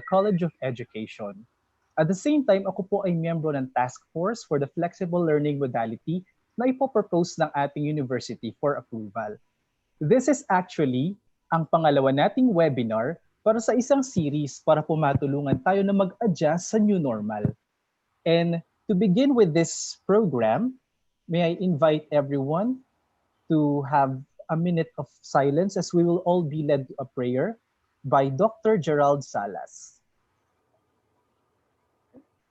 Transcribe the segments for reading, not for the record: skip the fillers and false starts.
College of Education. At the same time, ako po ay miyembro ng Task Force for the Flexible Learning Modality na ipopropose ng ating university for approval. This is actually ang pangalawa nating webinar para sa isang series para po matulungan tayo na mag-adjust sa new normal. And to begin with this program, may I invite everyone to have a minute of silence as we will all be led to a prayer by Dr. Gerald Salas.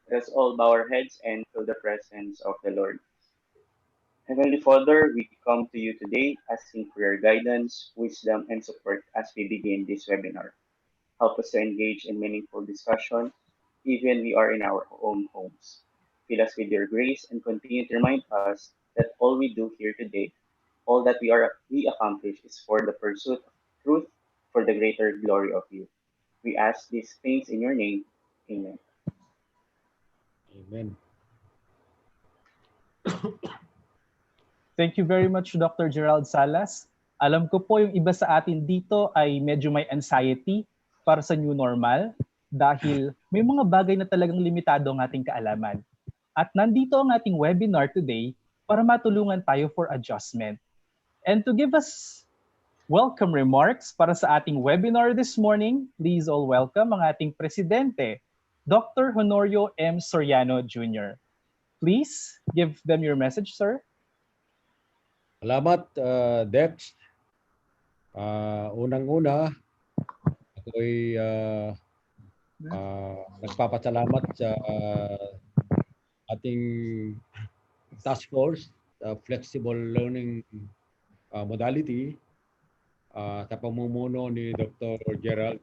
Let us all bow our heads and feel the presence of the Lord. Heavenly Father, we come to you today asking for your guidance, wisdom, and support as we begin this webinar. Help us to engage in meaningful discussion, even we are in our own homes. Fill us with your grace and continue to remind us that all we do here today, all that we accomplish is for the pursuit of truth, for the greater glory of you. We ask these things in your name. Amen. Amen. Thank you very much, Dr. Gerald Salas. Alam ko po yung iba sa atin dito ay medyo may anxiety para sa new normal dahil may mga bagay na talagang limitado ang ating kaalaman. At nandito ang ating webinar today para matulungan tayo for adjustment. And to give us welcome remarks para sa ating webinar this morning, please all welcome ang ating presidente, Dr. Honorio M. Soriano Jr. Please give them your message, sir. Salamat, Dex. Unang-una, ako'y nagpapasalamat sa ating task force, flexible learning modality, sa pamumuno ni Dr. Gerald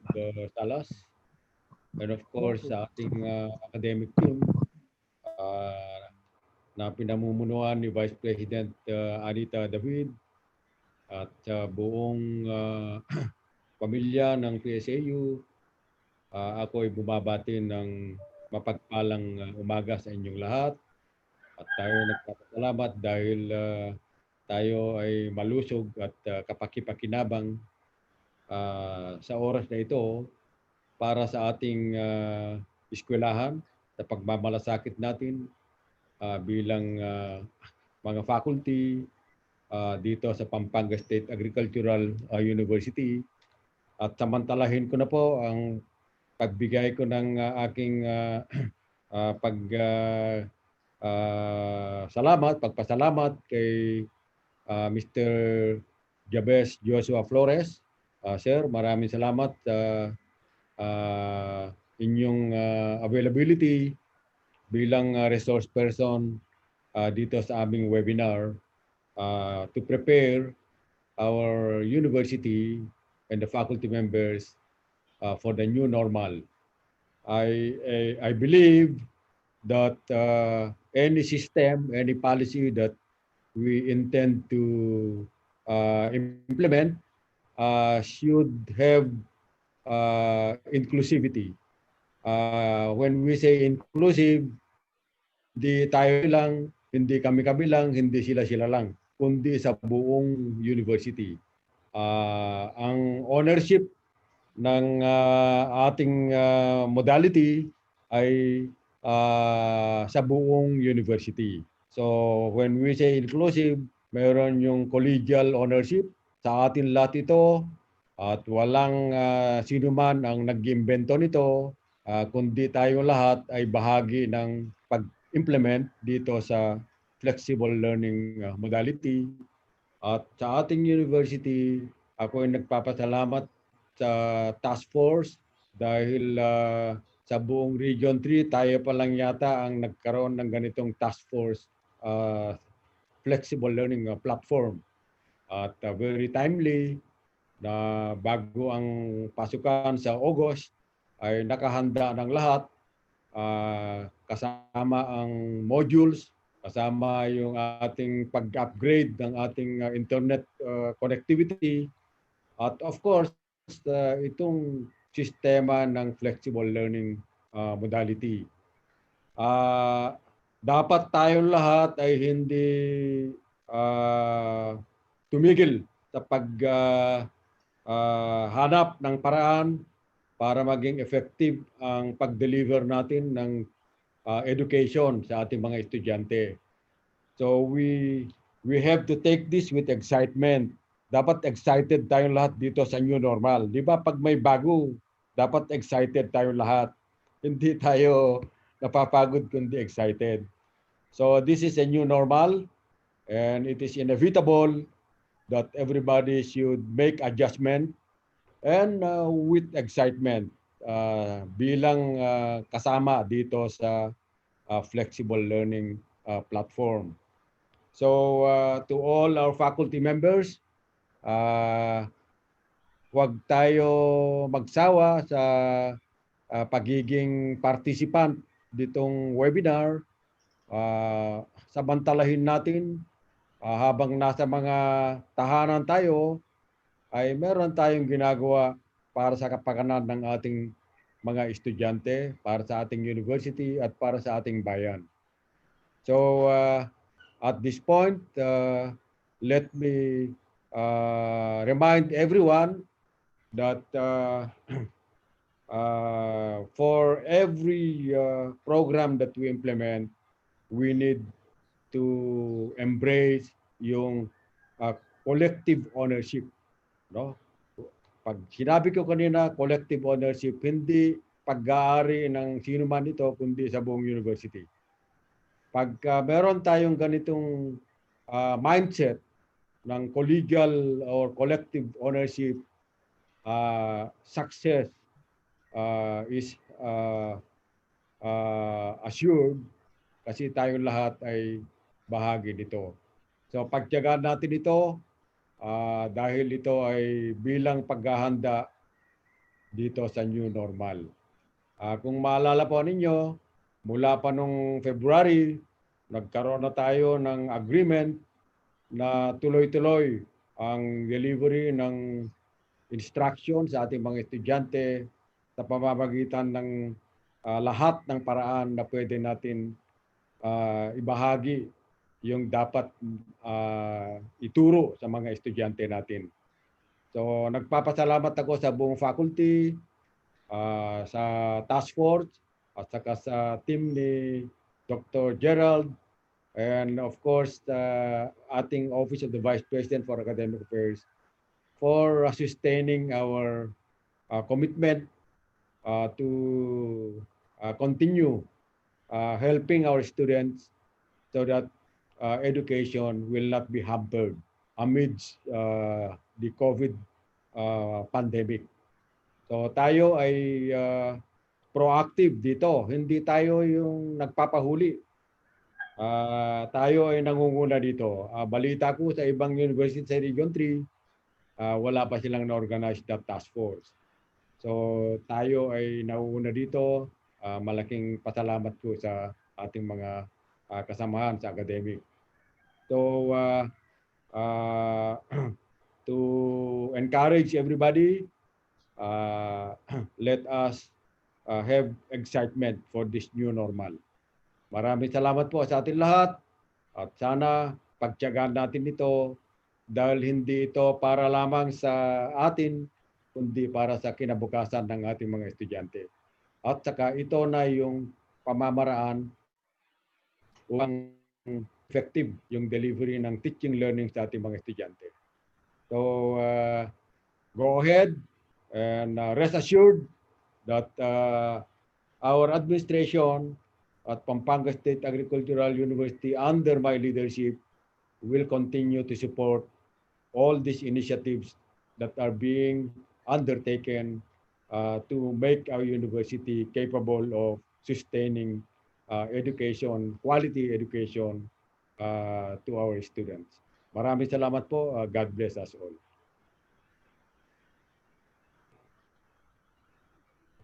Salas, and of course sa ating academic team na pinamumunuan ni Vice President Anita David at buong pamilya ng PSAU. Ako ay bumabati ng mapagpalang umaga sa inyong lahat at tayo nagpapasalamat dahil tayo ay malusog at kapakipakinabang sa oras na ito para sa ating eskwelahan, sa pagmamalasakit natin bilang mga faculty dito sa Pampanga State Agricultural University. At samantalahin ko na po ang pagbigay ko ng aking pagpasalamat kay Mr. Jabez Joshua Flores. Sir, maraming salamat sa inyong availability bilang resource person dito sa aming webinar to prepare our university and the faculty members for the new normal. I believe that any system, any policy that we intend to implement should have inclusivity. When we say inclusive, hindi tayo lang, hindi kami lang, hindi sila lang, kundi sa buong university. Ang ownership ng ating modality ay sa buong university. So when we say inclusive, mayroon yung collegial ownership sa atin lahat ito at walang sino man ang nag-imbento nito, kundi tayo lahat ay bahagi ng pag-implement dito sa flexible learning modality. At sa ating university, ako ay nagpapasalamat sa task force dahil sa buong Region 3, tayo pa lang yata ang nagkaroon ng ganitong task force flexible learning platform. At very timely na bago ang pasukan sa August ay nakahanda ng lahat, kasama ang modules, kasama yung ating pag-upgrade ng ating internet connectivity, at of course itong sistema ng flexible learning modality. Dapat tayong lahat ay hindi tumigil sa paghanap ng paraan para maging effective ang pag-deliver natin ng education sa ating mga estudyante. So we have to take this with excitement. Dapat excited tayong lahat dito sa new normal. Di ba pag may bago, dapat excited tayong lahat. Hindi tayo napapagod kundi excited. So this is a new normal and it is inevitable that everybody should make adjustment and with excitement bilang kasama dito sa flexible learning platform. So to all our faculty members, huwag tayo magsawa sa pagiging participant ditong webinar. Samantalahin natin habang nasa mga tahanan tayo ay meron tayong ginagawa para sa kapakanan ng ating mga estudyante, para sa ating university at para sa ating bayan. So at this point, let me remind everyone that for every program that we implement, we need to embrace yung collective ownership. No? Pag sinabi ko kanina, collective ownership, hindi pag-aari ng sino man ito, kundi sa buong university. Pag meron tayong ganitong mindset ng collegial or collective ownership, success is assured kasi tayong lahat ay bahagi nito. So pagtiyagaan natin ito dahil ito ay bilang paghahanda dito sa new normal. Kung maalala po ninyo, mula pa nung February, nagkaroon na tayo ng agreement na tuloy-tuloy ang delivery ng instruction sa ating mga estudyante sa pamamagitan ng lahat ng paraan na pwede natin ibahagi yung dapat ituro sa mga estudyante natin. So nagpapasalamat ako sa buong faculty, sa task force, at saka sa team ni Dr. Gerald, and of course the ating Office of the Vice President for Academic Affairs for sustaining our commitment to continue helping our students so that education will not be hampered amidst the COVID pandemic. So tayo ay proactive dito. Hindi tayo yung nagpapahuli. Tayo ay nangunguna dito. Balita ko sa ibang university sa Region 3, wala pa silang na-organize na task force. So tayo ay nangunguna dito. Malaking pasalamat ko sa ating mga kasamahan sa academic. So to encourage everybody, let us have excitement for this new normal. Maraming salamat po sa ating lahat at sana pagtiyagaan natin ito dahil hindi ito para lamang sa atin kundi para sa kinabukasan ng ating mga estudyante. At saka ito na yung pamamaraan upang effective yung delivery ng teaching learning sa ating mga estudyante. So go ahead and rest assured that our administration at Pampanga State Agricultural University under my leadership will continue to support all these initiatives that are being undertaken to make our university capable of sustaining education, quality education to our students. Maraming salamat po. God bless us all.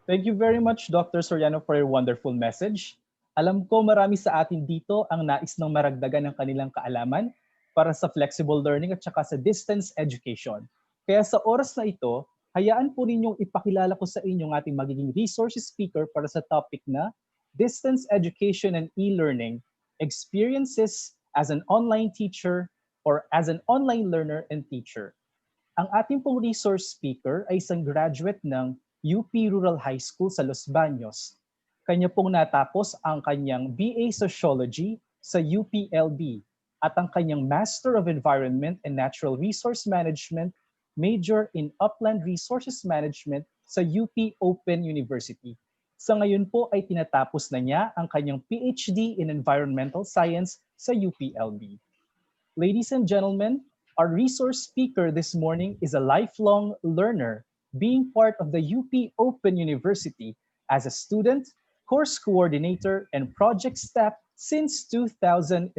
Thank you very much, Dr. Soriano, for your wonderful message. Alam ko marami sa atin dito ang nais ng maragdagan ng kanilang kaalaman para sa flexible learning at saka sa distance education. Kaya sa oras na ito, hayaan po ninyong ipakilala ko sa inyo ang ating magiging resource speaker para sa topic na Distance Education and E-Learning, Experiences as an Online Teacher or as an Online Learner and Teacher. Ang ating pong resource speaker ay isang graduate ng UP Rural High School sa Los Baños. Kanya pong natapos ang kanyang BA Sociology sa UPLB at ang kanyang Master of Environment and Natural Resource Management major in Upland Resources Management sa UP Open University. Sa ngayon po ay tinatapos na niya ang kanyang PhD in Environmental Science sa UPLB. Ladies and gentlemen, our resource speaker this morning is a lifelong learner, being part of the UP Open University as a student, course coordinator, and project staff since 2011.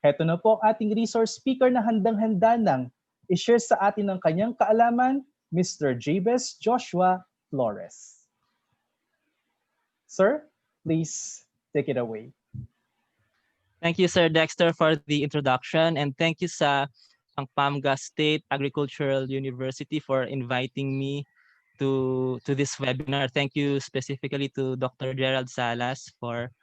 Heto na po ang ating resource speaker na handang-handa nang i-share sa atin ang kanyang kaalaman, Mr. Jabez Joshua Flores. Sir, please take it away. Thank you, Sir Dexter, for the introduction, and thank you sa Pampanga State Agricultural University for inviting me to this webinar. Thank you specifically to Dr. Gerald Salas for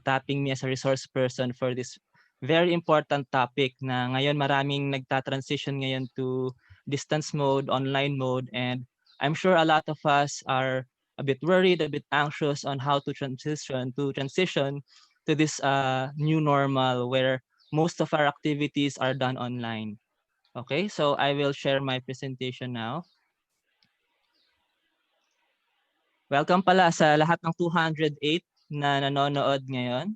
tapping me as a resource person for this very important topic na ngayon maraming nagta-transition ngayon to distance mode, online mode, and I'm sure a lot of us are a bit worried, a bit anxious on how to transition to this new normal where most of our activities are done online. Okay, so I will share my presentation now. Welcome pala sa lahat ng 208 na nanonood ngayon.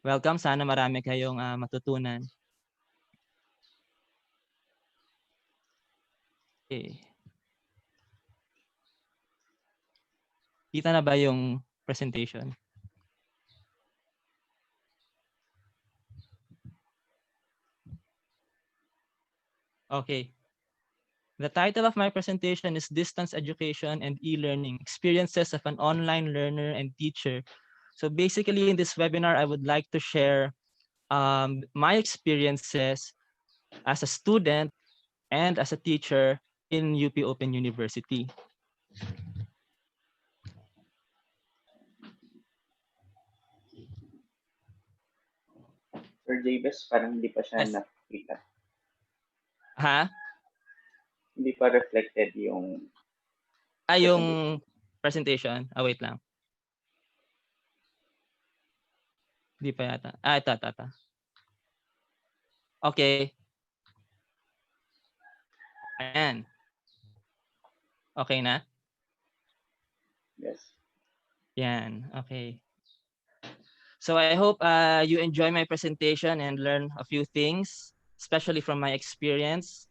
Welcome, sana marami kayong matutunan. Okay. Kita na ba yung presentation? Okay. The title of my presentation is Distance Education and E-Learning, Experiences of an Online Learner and Teacher. So basically in this webinar, I would like to share my experiences as a student and as a teacher in UP Open University. Sir Jabez, parang hindi pa siya Yes. nakikita. Ha? Hindi pa reflected yung... Yung presentation. Wait lang. Hindi pa yata. Ito. Okay. Ayan. Okay na? Yes. Yan. Okay. So I hope you enjoy my presentation and learn a few things, especially from my experience.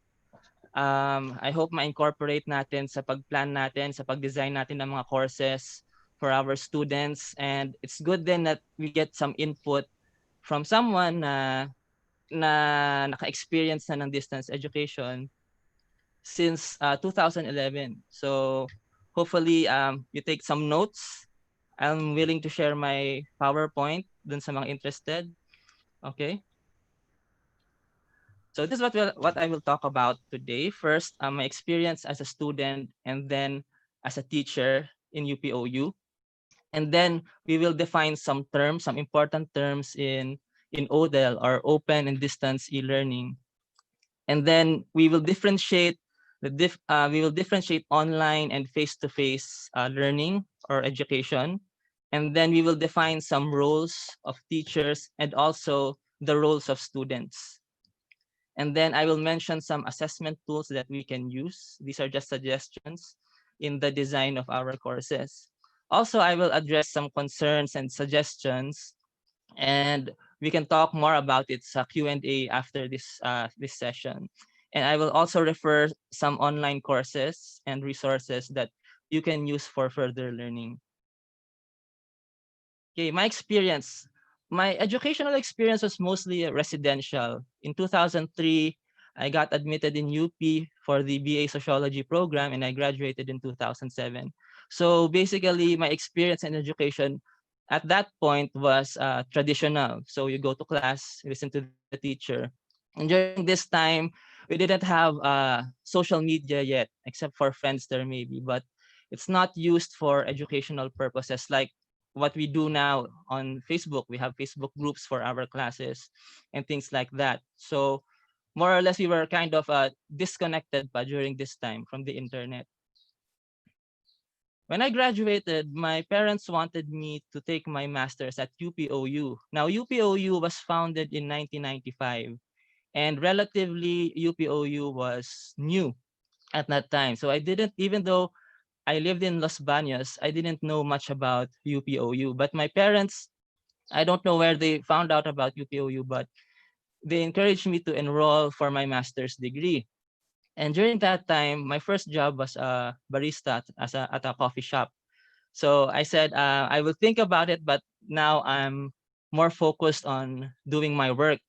I hope ma-incorporate natin sa pag-plan natin, sa pag-design natin ng mga courses for our students. And it's good then that we get some input from someone na naka-experience na ng distance education since 2011. So hopefully you take some notes. I'm willing to share my PowerPoint dun sa mga interested. Okay. So this is what I will talk about today. First, my experience as a student and then as a teacher in UPOU. And then we will define some terms, some important terms in ODEL or Open and Distance E-Learning. And then we will differentiate online and face-to-face learning or education. And then we will define some roles of teachers and also the roles of students. And then I will mention some assessment tools that we can use. These are just suggestions in the design of our courses. Also, I will address some concerns and suggestions, and we can talk more about it sa Q&A after this session. And I will also refer some online courses and resources that you can use for further learning. Okay, my educational experience was mostly residential. In 2003, I got admitted in UP for the BA Sociology program and I graduated in 2007. So basically, my experience in education at that point was traditional. So you go to class, listen to the teacher. And during this time, we didn't have social media yet, except for Friendster maybe, but it's not used for educational purposes like what we do now on Facebook. We have Facebook groups for our classes and things like that. So more or less, we were kind of disconnected during this time from the internet. When I graduated, my parents wanted me to take my master's at UPOU. Now, UPOU was founded in 1995, and relatively UPOU was new at that time. So I didn't, even though I lived in Los Baños, I didn't know much about UPOU. But my parents, I don't know where they found out about UPOU, but they encouraged me to enroll for my master's degree. And during that time, my first job was a barista at a coffee shop. So I said, I will think about it, but now I'm more focused on doing my work,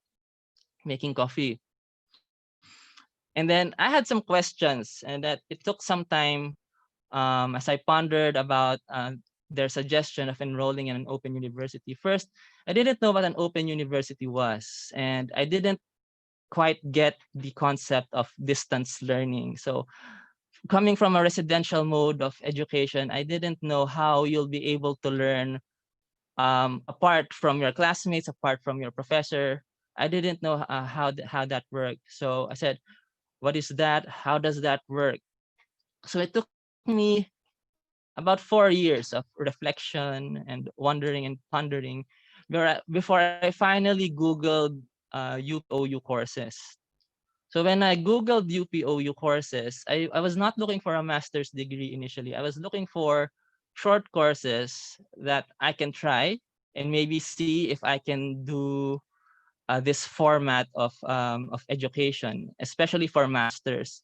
making coffee. And then I had some questions, and that it took some time as I pondered about their suggestion of enrolling in an open university. First, I didn't know what an open university was, and I didn't quite get the concept of distance learning. So coming from a residential mode of education, I didn't know how you'll be able to learn apart from your classmates, apart from your professor. I didn't know how that worked. So I said, what is that? How does that work? So it took me about 4 years of reflection and wondering and pondering before I finally Googled UPOU courses. So when I Googled UPOU courses, I was not looking for a master's degree initially. I was looking for short courses that I can try and maybe see if I can do this format of education, especially for masters.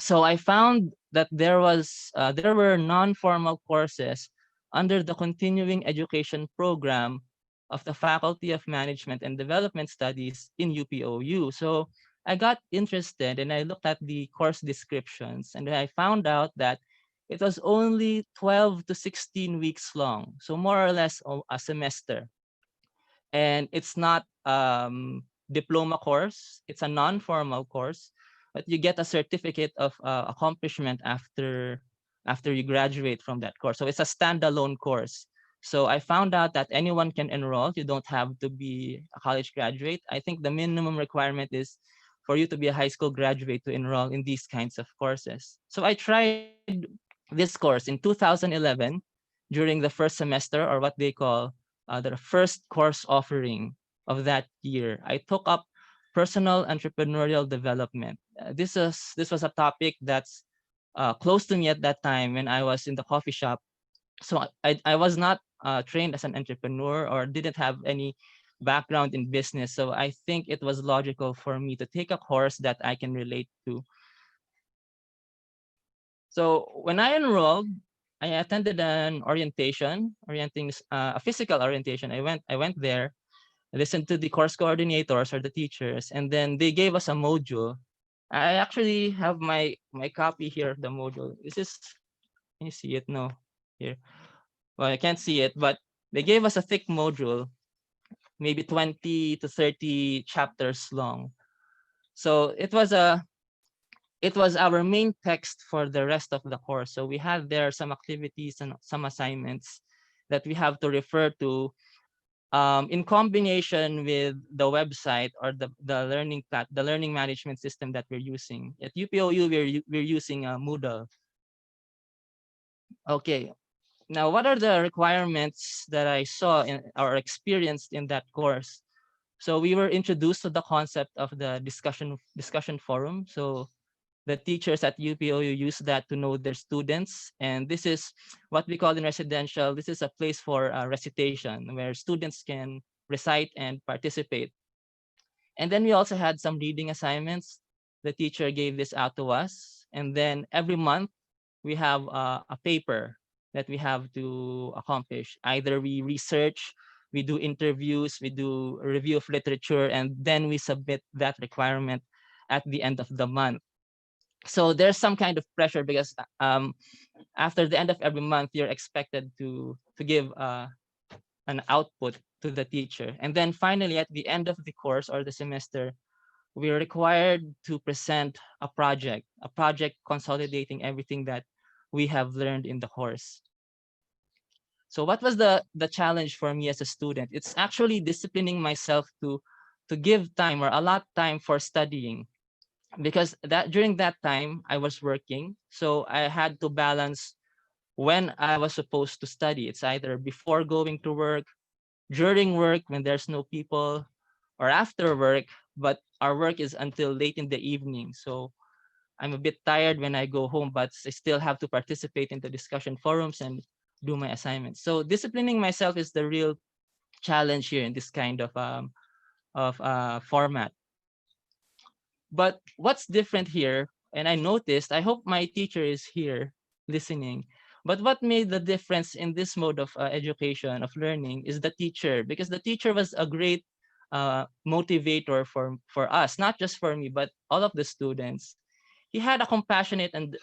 So I found that there were non-formal courses under the continuing education program of the Faculty of Management and Development Studies in UPOU. So I got interested and I looked at the course descriptions, and I found out that it was only 12 to 16 weeks long, so more or less a semester. And it's not diploma course, it's a non-formal course, but you get a certificate of accomplishment after you graduate from that course. So it's a standalone course. So I found out that anyone can enroll. You don't have to be a college graduate. I think the minimum requirement is for you to be a high school graduate to enroll in these kinds of courses. So I tried this course in 2011 during the first semester, or what they call the first course offering of that year. I took up personal entrepreneurial development. This was a topic that's close to me at that time when I was in the coffee shop. So I was not trained as an entrepreneur or didn't have any background in business. So I think it was logical for me to take a course that I can relate to. So when I enrolled, I attended an a physical orientation. I went there, listened to the course coordinators or the teachers, and then they gave us a module. I actually have my copy here of the module. Can you see it? No, here. Well, I can't see it, but they gave us a thick module, maybe 20 to 30 chapters long. So it was our main text for the rest of the course. So we had there some activities and some assignments that we have to refer to in combination with the website or the learning management system that we're using. At UPOU, we're using Moodle. Okay. Now, what are the requirements that I saw or experienced in that course? So we were introduced to the concept of the discussion forum. So the teachers at UPOU use that to know their students. And this is what we call in residential, this is a place for recitation where students can recite and participate. And then we also had some reading assignments. The teacher gave this out to us. And then every month we have a paper that we have to accomplish. Either we research, we do interviews, we do a review of literature, and then we submit that requirement at the end of the month. So there's some kind of pressure because after the end of every month, you're expected to give an output to the teacher. And then finally, at the end of the course or the semester, we're required to present a project consolidating everything that we have learned in the course. So what was the challenge for me as a student? It's actually disciplining myself to give time or allot time for studying, because that during that time I was working, so I had to balance when I was supposed to study. It's either before going to work, during work when there's no people, or after work, but our work is until late in the evening. So I'm a bit tired when I go home, but I still have to participate in the discussion forums and do my assignments. So disciplining myself is the real challenge here in this kind of format. But what's different here, and I noticed, I hope my teacher is here listening, but what made the difference in this mode of education, of learning, is the teacher, because the teacher was a great motivator for us, not just for me, but all of the students. He had a compassionate and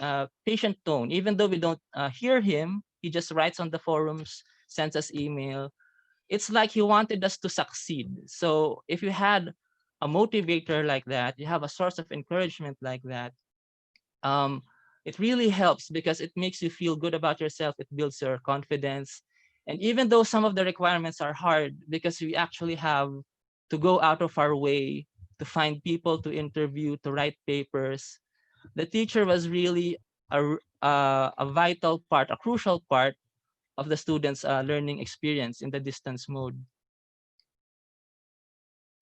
patient tone, even though we don't hear him. He just writes on the forums, sends us email. It's like he wanted us to succeed. So if you had a motivator like that, you have a source of encouragement like that, um, it really helps because it makes you feel good about yourself. It builds your confidence. And even though some of the requirements are hard, because we actually have to go out of our way to find people to interview, to write papers, the teacher was really a vital part, a crucial part of the students' learning experience in the distance mode.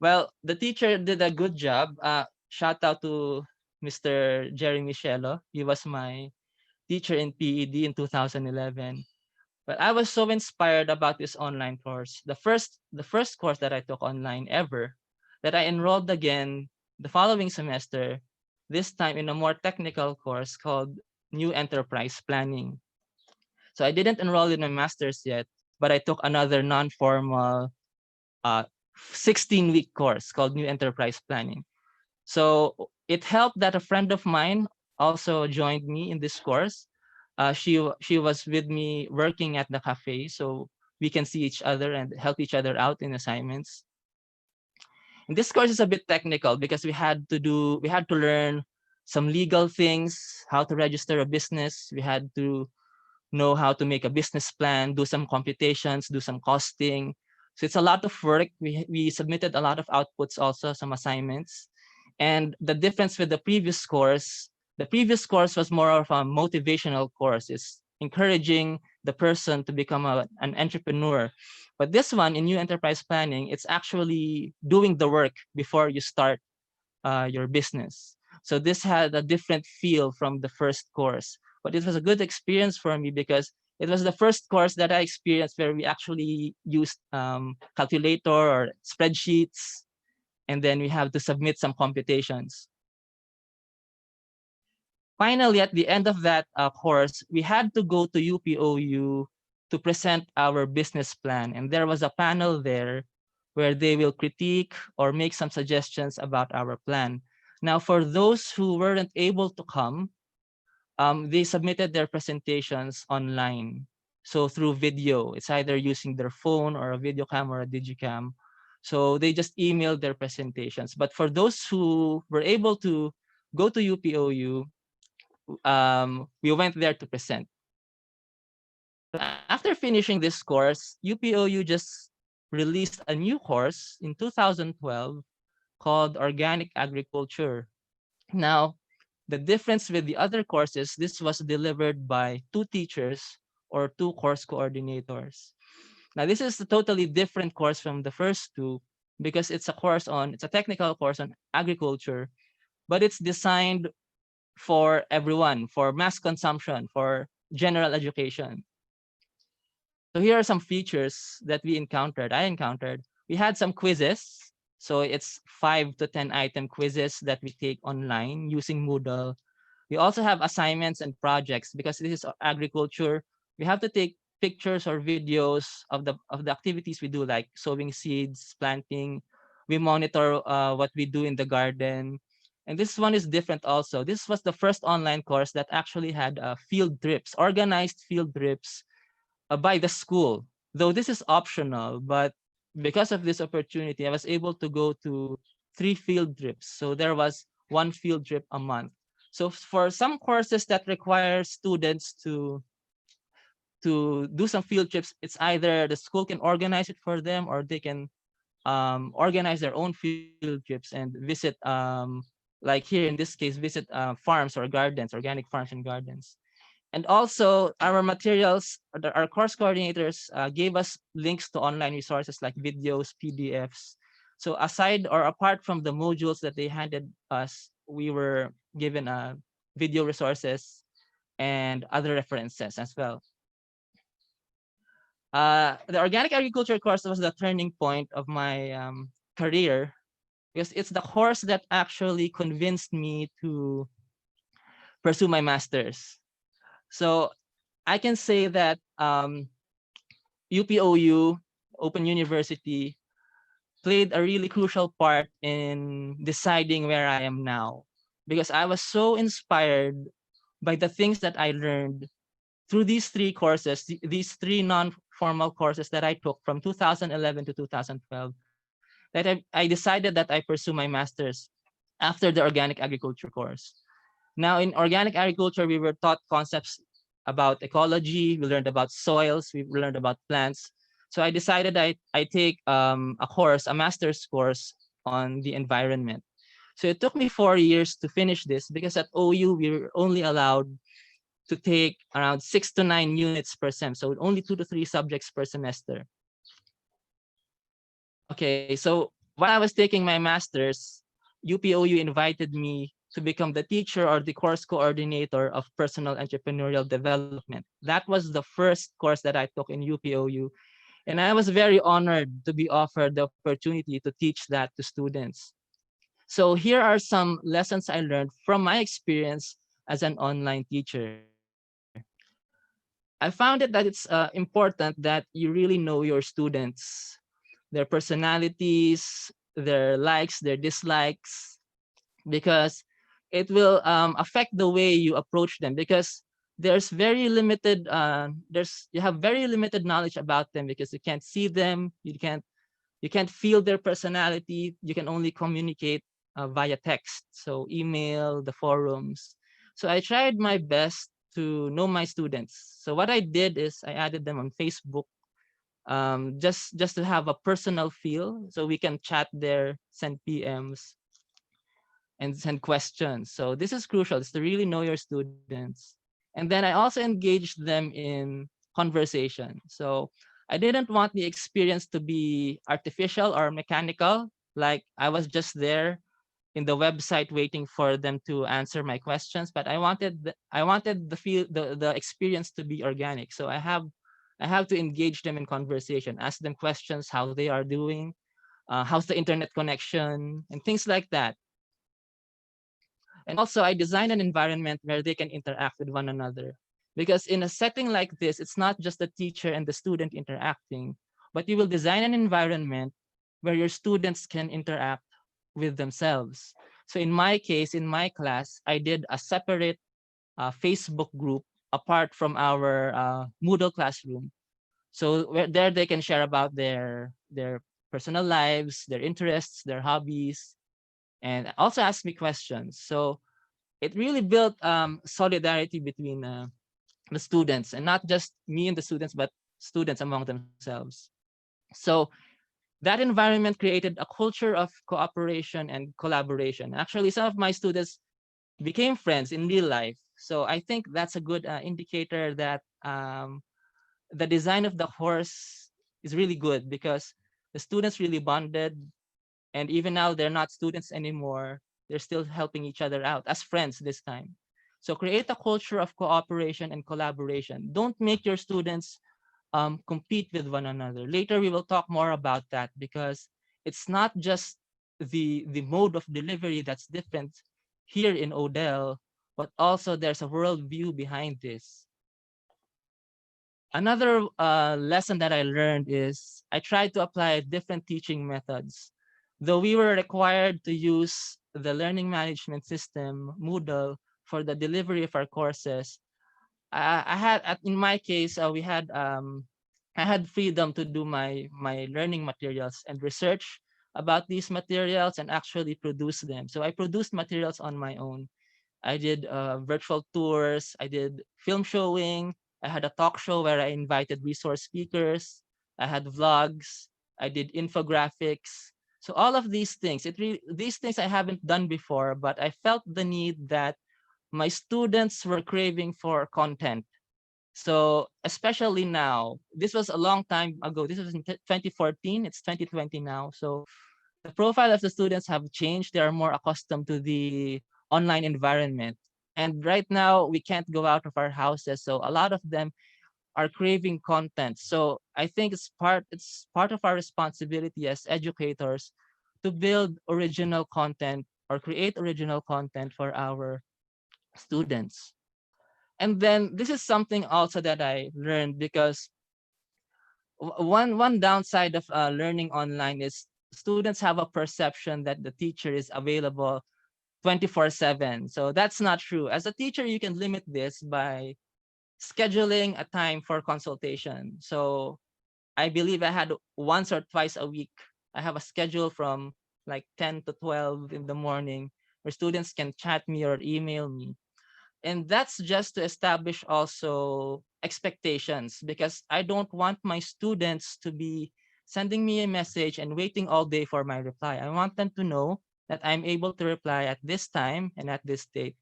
Well, the teacher did a good job. Shout out to Mr. Jerry Michello. He was my teacher in PED in 2011. But I was so inspired about this online course. The first course that I took online ever, that I enrolled again the following semester, this time in a more technical course called New Enterprise Planning. So I didn't enroll in my master's yet, but I took another non-formal uh, 16-week course called New Enterprise Planning. So it helped that a friend of mine also joined me in this course. She was with me working at the cafe, so we can see each other and help each other out in assignments. And this course is a bit technical because we had to learn some legal things, how to register a business. We had to know how to make a business plan, do some computations, do some costing. So it's a lot of work. We submitted a lot of outputs also, some assignments. And the difference with the previous course was more of a motivational course. It's encouraging the person to become an entrepreneur. But this one in New Enterprise Planning, it's actually doing the work before you start your business. So this had a different feel from the first course, but it was a good experience for me because it was the first course that I experienced where we actually used calculator or spreadsheets, and then we have to submit some computations. Finally, at the end of that course, we had to go to UPOU to present our business plan. And there was a panel there where they will critique or make some suggestions about our plan. Now, for those who weren't able to come, they submitted their presentations online. So through video, it's either using their phone or a video cam or a digicam. So they just emailed their presentations. But for those who were able to go to UPOU, we went there to present. After finishing this course, UPOU just released a new course in 2012 called Organic Agriculture. Now, the difference with the other courses, this was delivered by 2 teachers or 2 course coordinators. Now, this is a totally different course from the first 2 because it's a technical course on agriculture, but it's designed for everyone, for mass consumption, for general education. So here are some features that I encountered. We had some quizzes. So it's 5 to 10 item quizzes that we take online using Moodle. We also have assignments and projects because this is agriculture. We have to take pictures or videos of the activities we do, like sowing seeds, planting. We monitor what we do in the garden. And this one is different also. This was the first online course that actually had field trips, organized field trips by the school. Though this is optional, but because of this opportunity, I was able to go to 3 field trips. So there was 1 field trip a month. So for some courses that require students to do some field trips, it's either the school can organize it for them or they can organize their own field trips and visit, like here in this case, visit farms or gardens, organic farms and gardens. And also our materials, our course coordinators gave us links to online resources like videos, PDFs. So aside or apart from the modules that they handed us, we were given video resources and other references as well. The organic agriculture course was the turning point of my career, because it's the course that actually convinced me to pursue my master's. So I can say that UPOU, Open University, played a really crucial part in deciding where I am now, because I was so inspired by the things that I learned through these three courses, these three non-formal courses that I took from 2011 to 2012, that I decided that I pursue my master's after the organic agriculture course. Now, in organic agriculture, we were taught concepts about ecology, we learned about soils, we learned about plants. So I decided I take a course, a master's course on the environment. So it took me 4 years to finish this, because at OU, we were only allowed to take around 6 to 9 units per sem, so only 2 to 3 subjects per semester. Okay, so while I was taking my master's, UPOU invited me to become the teacher or the course coordinator of personal entrepreneurial development. That was the first course that I took in UPOU. And I was very honored to be offered the opportunity to teach that to students. So here are some lessons I learned from my experience as an online teacher. I found it that it's important that you really know your students, their personalities, their likes, their dislikes, because it will affect the way you approach them, because there's very limited you have very limited knowledge about them, because you can't see them, you can't feel their personality, you can only communicate via text, so email, the forums. So I tried my best to know my students. So what I did is I added them on Facebook, just to have a personal feel, so we can chat there, send PMs, and send questions. So this is crucial, is to really know your students. And then I also engaged them in conversation. So I didn't want the experience to be artificial or mechanical, like I was just there in the website waiting for them to answer my questions, but I wanted the experience to be organic. So I have to engage them in conversation, ask them questions, how they are doing, how's the internet connection, and things like that. And also, I design an environment where they can interact with one another. Because in a setting like this, it's not just the teacher and the student interacting, but you will design an environment where your students can interact with themselves. So in my case, in my class, I did a separate Facebook group apart from our Moodle classroom. So there they can share about their personal lives, their interests, their hobbies, and also ask me questions. So it really built solidarity between the students, and not just me and the students, but students among themselves. So that environment created a culture of cooperation and collaboration. Actually, some of my students became friends in real life. So I think that's a good indicator that the design of the course is really good, because the students really bonded, and even now they're not students anymore. They're still helping each other out as friends this time. So create a culture of cooperation and collaboration. Don't make your students compete with one another. Later, we will talk more about that, because it's not just the mode of delivery that's different here in Odell, but also there's a worldview behind this. Another lesson that I learned is I tried to apply different teaching methods. Though we were required to use the learning management system, Moodle, for the delivery of our courses, I had, in my case, I had freedom to do my learning materials and research about these materials and actually produce them. So I produced materials on my own. I did virtual tours, I did film showing, I had a talk show where I invited resource speakers, I had vlogs, I did infographics. So all of these things, these things I haven't done before, but I felt the need that my students were craving for content. So especially now, this was a long time ago. This was in 2014. It's 2020 now. So the profile of the students have changed. They are more accustomed to the online environment. And right now, we can't go out of our houses. So a lot of them are craving content. So I think it's part of our responsibility as educators to build original content or create original content for our students. And then this is something also that I learned because one downside of learning online is students have a perception that the teacher is available 24/7. So that's not true. As a teacher, you can limit this by scheduling a time for consultation. So I believe I had once or twice a week. I have a schedule from like 10 to 12 in the morning where students can chat me or email me. And that's just to establish also expectations because I don't want my students to be sending me a message and waiting all day for my reply. I want them to know that I'm able to reply at this time and at this date.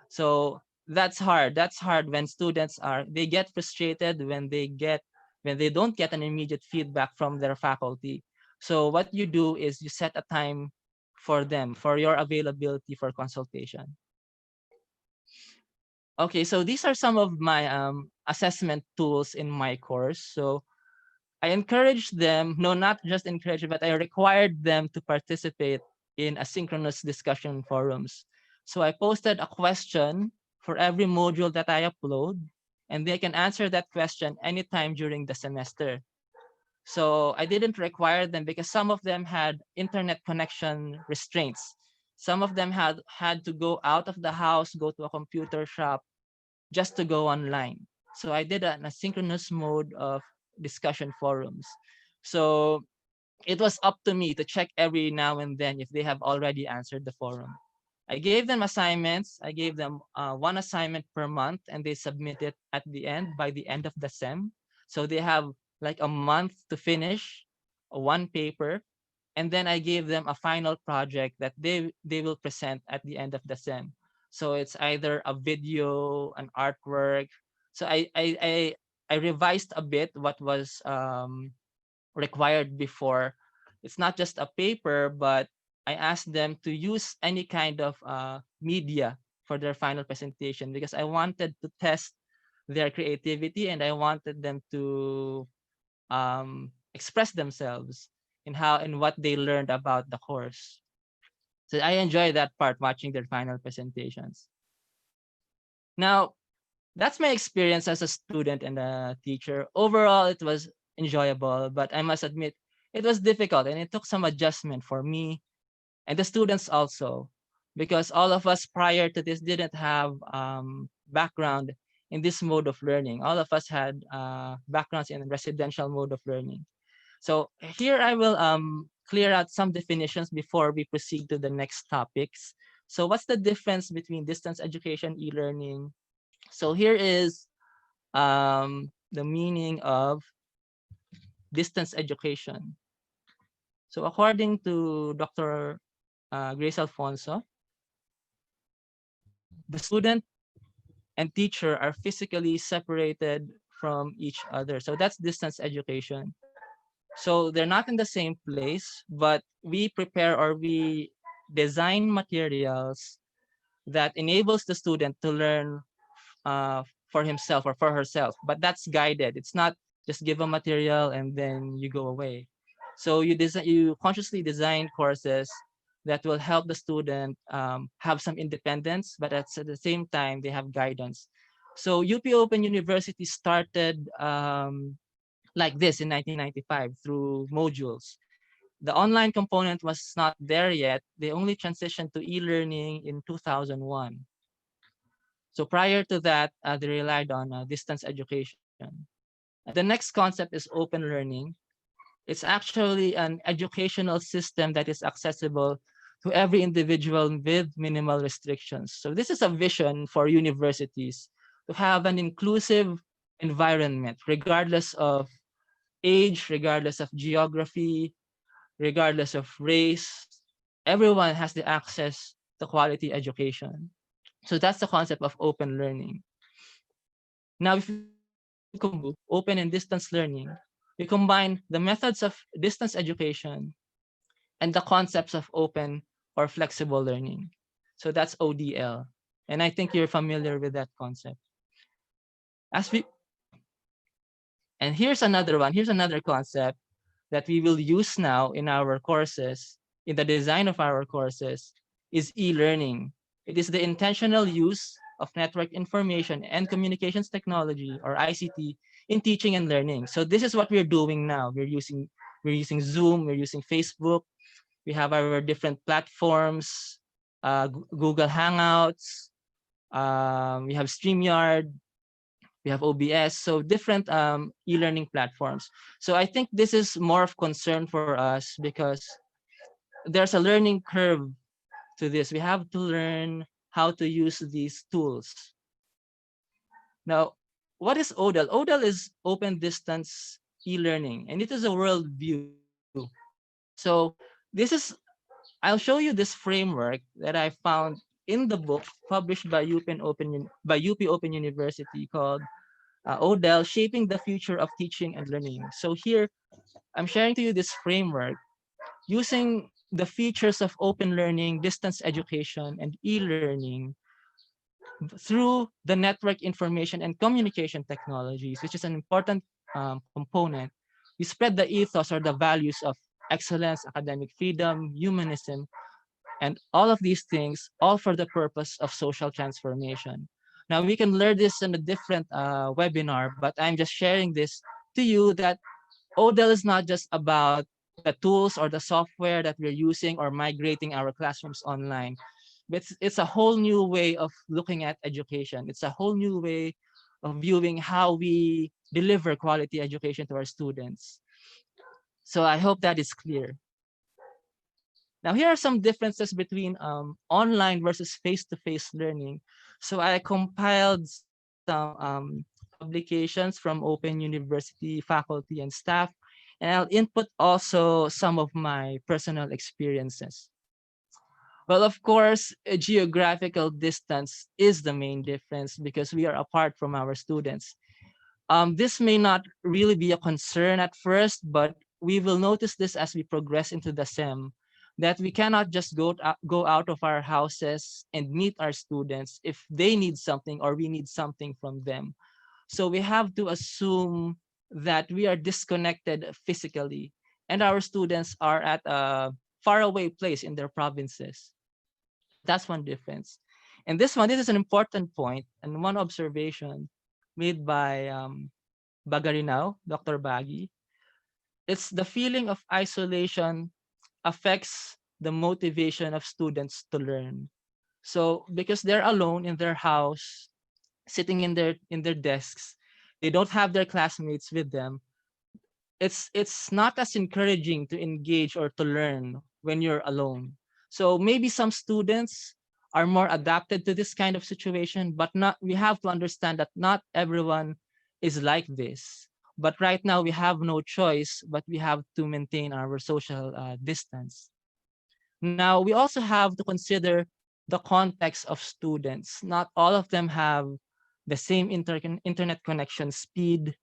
So that's hard. That's hard when students they get frustrated when they don't get an immediate feedback from their faculty. So what you do is you set a time for them for your availability for consultation. Okay, so these are some of my assessment tools in my course. So I encouraged them, no, not just encouraged, but I required them to participate in asynchronous discussion forums. So I posted a question for every module that I upload, and they can answer that question anytime during the semester. So I didn't require them because some of them had internet connection restraints. Some of them had to go out of the house, go to a computer shop, just to go online. So I did an asynchronous mode of discussion forums. So it was up to me to check every now and then if they have already answered the forum. I gave them assignments. I gave them one assignment per month, and they submit it at the end by the end of the sem. So they have like a month to finish one paper, and then I gave them a final project that they will present at the end of the sem. So it's either a video, an artwork. So I revised a bit what was required before. It's not just a paper, but I asked them to use any kind of media for their final presentation because I wanted to test their creativity and I wanted them to express themselves in what they learned about the course. So I enjoy that part, watching their final presentations. Now, that's my experience as a student and a teacher. Overall, it was enjoyable, but I must admit it was difficult and it took some adjustment for me and the students also, because all of us prior to this didn't have background in this mode of learning. All of us had backgrounds in residential mode of learning. So here I will clear out some definitions before we proceed to the next topics. So what's the difference between distance education, e-learning? So here is the meaning of distance education. So according to Dr. Grace Alfonso, the student and teacher are physically separated from each other. So that's distance education. So they're not in the same place, but we prepare or we design materials that enables the student to learn for himself or for herself, but that's guided. It's not just give a material and then you go away. So you consciously design courses that will help the student have some independence, but at the same time they have guidance. So UP Open University started like this in 1995 through modules. The online component was not there yet. They only transitioned to e-learning in 2001. So prior to that, they relied on distance education. And the next concept is open learning. It's actually an educational system that is accessible to every individual with minimal restrictions. So this is a vision for universities to have an inclusive environment, regardless of age, regardless of geography, regardless of race. Everyone has the access to quality education. So that's the concept of open learning. Now, if we open and distance learning, we combine the methods of distance education and the concepts of open or flexible learning. So that's ODL. And I think you're familiar with that concept. As we And here's another one. Here's another concept that we will use now in our courses, in the design of our courses, is e-learning. It is the intentional use of network information and communications technology, or ICT, in teaching and learning. So this is what we're doing now. We're using Zoom, we're using Facebook, we have our different platforms, Google Hangouts, we have StreamYard, we have OBS, so different e-learning platforms. So I think this is more of concern for us because there's a learning curve to this. We have to learn how to use these tools. Now, what is ODEL? ODEL is open distance e-learning, and it is a world view. So this is, I'll show you this framework that I found in the book published by UP Open University called ODEL, Shaping the Future of Teaching and Learning. So here, I'm sharing to you this framework using the features of open learning, distance education, and e-learning through the network information and communication technologies, which is an important component. We spread the ethos or the values of excellence, academic freedom, humanism, and all of these things, all for the purpose of social transformation. Now, we can learn this in a different webinar, but I'm just sharing this to you that ODEL is not just about the tools or the software that we're using or migrating our classrooms online. But it's a whole new way of looking at education. It's a whole new way of viewing how we deliver quality education to our students. So I hope that is clear. Now, here are some differences between online versus face-to-face learning. So I compiled some publications from Open University faculty and staff, and I'll input also some of my personal experiences. Well, of course, a geographical distance is the main difference because we are apart from our students. This may not really be a concern at first, but we will notice this as we progress into the SEM, that we cannot just go out of our houses and meet our students if they need something or we need something from them. So we have to assume that we are disconnected physically and our students are at a faraway place in their provinces. That's one difference. And this is an important point and one observation made by Bagarinao, Dr. Bagi. It's the feeling of isolation affects the motivation of students to learn. So because they're alone in their house, sitting in their desks, they don't have their classmates with them. It's not as encouraging to engage or to learn when you're alone. So maybe some students are more adapted to this kind of situation, but not we have to understand that not everyone is like this. But right now we have no choice, but we have to maintain our social distance. Now, we also have to consider the context of students. Not all of them have the same internet connection speed.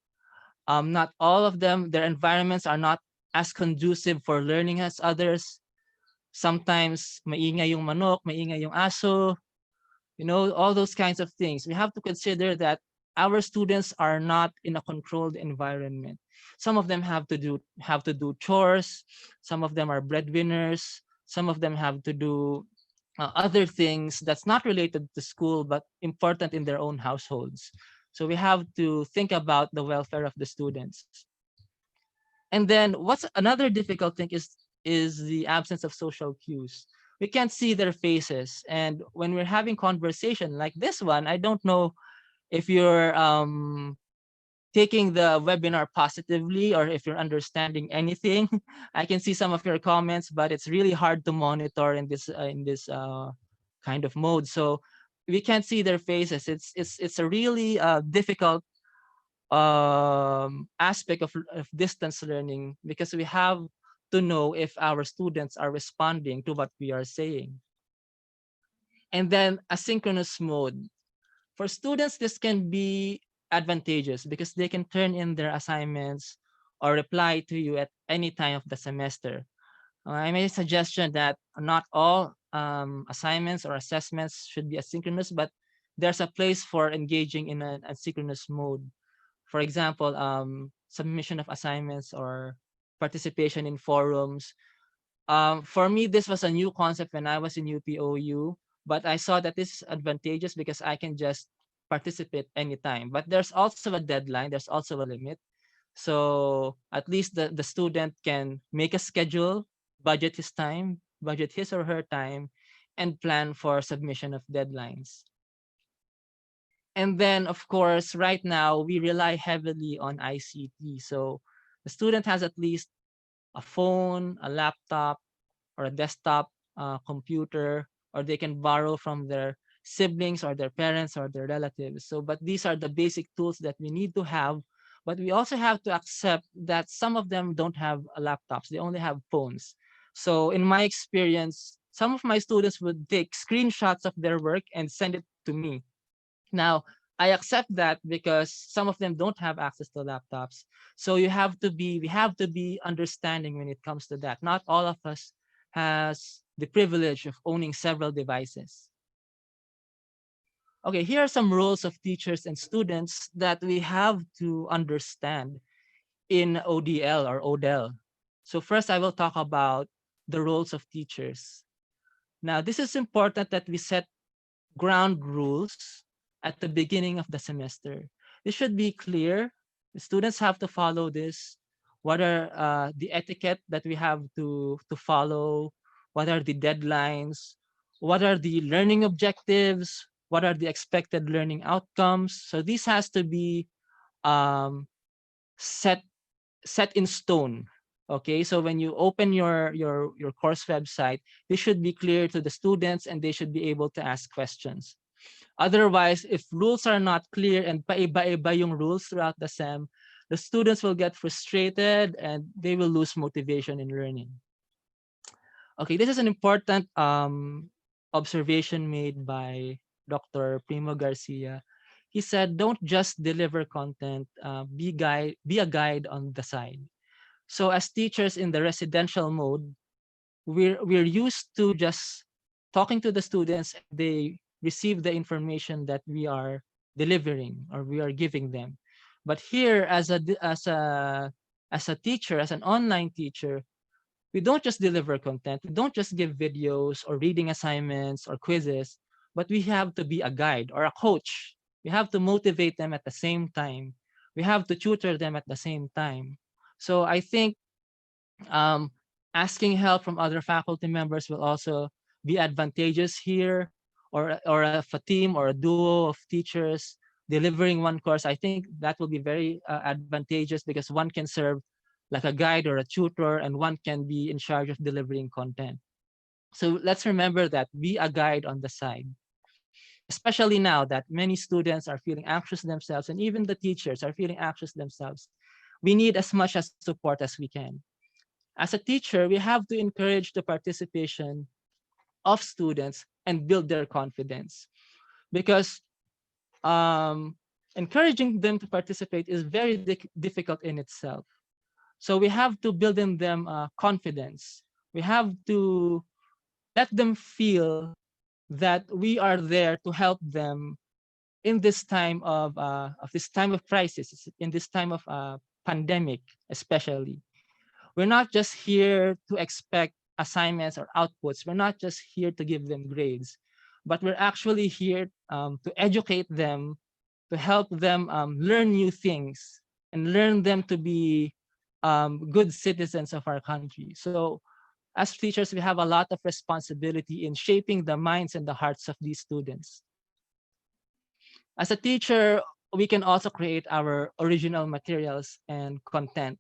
Not all of them, their environments are not as conducive for learning as others. Sometimes maingay yung manok, maingay yung aso, all those kinds of things. We have to consider that our students are not in a controlled environment. Some of them have to do chores. Some of them are breadwinners. Some of them have to do other things that's not related to school but important in their own households. So we have to think about the welfare of the students. And then what's another difficult thing is the absence of social cues. We can't see their faces, and when we're having conversation like this one, I don't know if you're taking the webinar positively or if you're understanding anything. I can see some of your comments, but it's really hard to monitor in this kind of mode. So we can't see their faces. It's a really difficult aspect of distance learning because we have to know if our students are responding to what we are saying. And then asynchronous mode. For students, this can be advantageous because they can turn in their assignments or reply to you at any time of the semester. I made a suggestion that not all assignments or assessments should be asynchronous, but there's a place for engaging in an asynchronous mode. For example, submission of assignments or participation in forums. For me, this was a new concept when I was in UPOU, but I saw that this is advantageous because I can just participate anytime. But there's also a deadline, there's also a limit. So at least the student can make a schedule, budget his time, budget his or her time, and plan for submission of deadlines. And then, of course, right now, we rely heavily on ICT. So the student has at least a phone, a laptop, or a desktop computer, or they can borrow from their siblings or their parents or their relatives. So, but these are the basic tools that we need to have. But we also have to accept that some of them don't have laptops, they only have phones. So, in my experience, some of my students would take screenshots of their work and send it to me. Now, I accept that because some of them don't have access to laptops. So we have to be understanding when it comes to that. Not all of us has the privilege of owning several devices. Okay, here are some roles of teachers and students that we have to understand in ODL or ODEL. So first I will talk about the roles of teachers. Now, this is important that we set ground rules at the beginning of the semester. This should be clear. The students have to follow this. What are the etiquette that we have to follow? What are the deadlines? What are the learning objectives? What are the expected learning outcomes? So this has to be um, set in stone. Okay, so when you open your course website, this should be clear to the students and they should be able to ask questions. Otherwise, if rules are not clear and paiba-iba yung rules throughout the SEM, the students will get frustrated and they will lose motivation in learning. Okay, this is an important observation made by Dr. Primo Garcia. He said, don't just deliver content, be a guide on the side. So as teachers in the residential mode, we're used to just talking to the students and they receive the information that we are delivering or we are giving them. But here as a teacher, as an online teacher, we don't just deliver content, we don't just give videos or reading assignments or quizzes, but we have to be a guide or a coach. We have to motivate them at the same time. We have to tutor them at the same time. So I think um, asking help from other faculty members will also be advantageous here, or if a team or a duo of teachers delivering one course, I think that will be very advantageous because one can serve like a guide or a tutor and one can be in charge of delivering content. So let's remember that, be a guide on the side, especially now that many students are feeling anxious themselves and even the teachers are feeling anxious themselves. We need as much as support as we can. As a teacher, we have to encourage the participation of students and build their confidence because encouraging them to participate is very difficult in itself. So we have to build in them confidence. We have to let them feel that we are there to help them in this time of this time of crisis, in this time of pandemic, especially. We're not just here to expect assignments or outputs. We're not just here to give them grades, but we're actually here to educate them, to help them learn new things and learn them to be good citizens of our country. So as teachers, we have a lot of responsibility in shaping the minds and the hearts of these students. As a teacher, we can also create our original materials and content.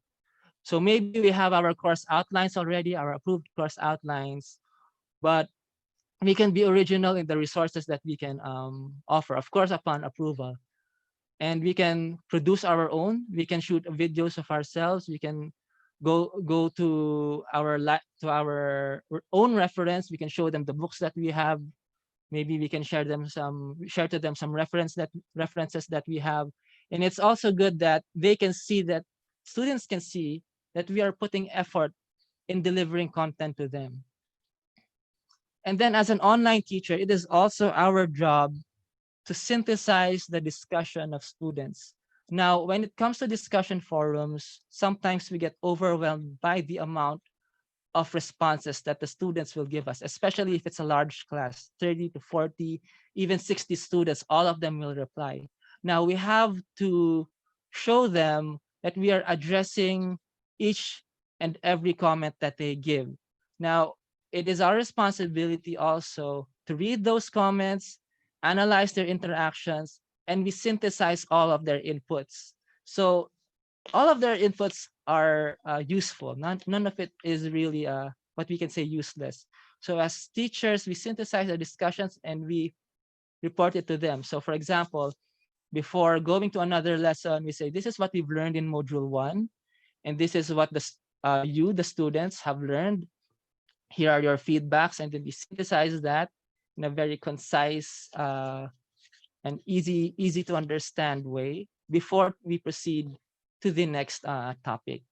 So maybe we have our course outlines already, our approved course outlines, but we can be original in the resources that we can offer, of course, upon approval. And we can produce our own. We can shoot videos of ourselves. We can go to our own reference. We can show them the books that we have. Maybe we can share to them some references that we have. And it's also good that they can see that students can see that we are putting effort in delivering content to them. And then as an online teacher, it is also our job to synthesize the discussion of students. Now, when it comes to discussion forums, sometimes we get overwhelmed by the amount of responses that the students will give us, especially if it's a large class, 30 to 40, even 60 students, all of them will reply. Now we have to show them that we are addressing each and every comment that they give. Now, it is our responsibility also to read those comments, analyze their interactions, and we synthesize all of their inputs. So all of their inputs are useful. None of it is really what we can say useless. So as teachers, we synthesize the discussions and we report it to them. So for example, before going to another lesson, we say, this is what we've learned in module 1, and this is what the students, have learned. Here are your feedbacks, and then we synthesize that in a very concise and easy to understand way before we proceed to the next topic.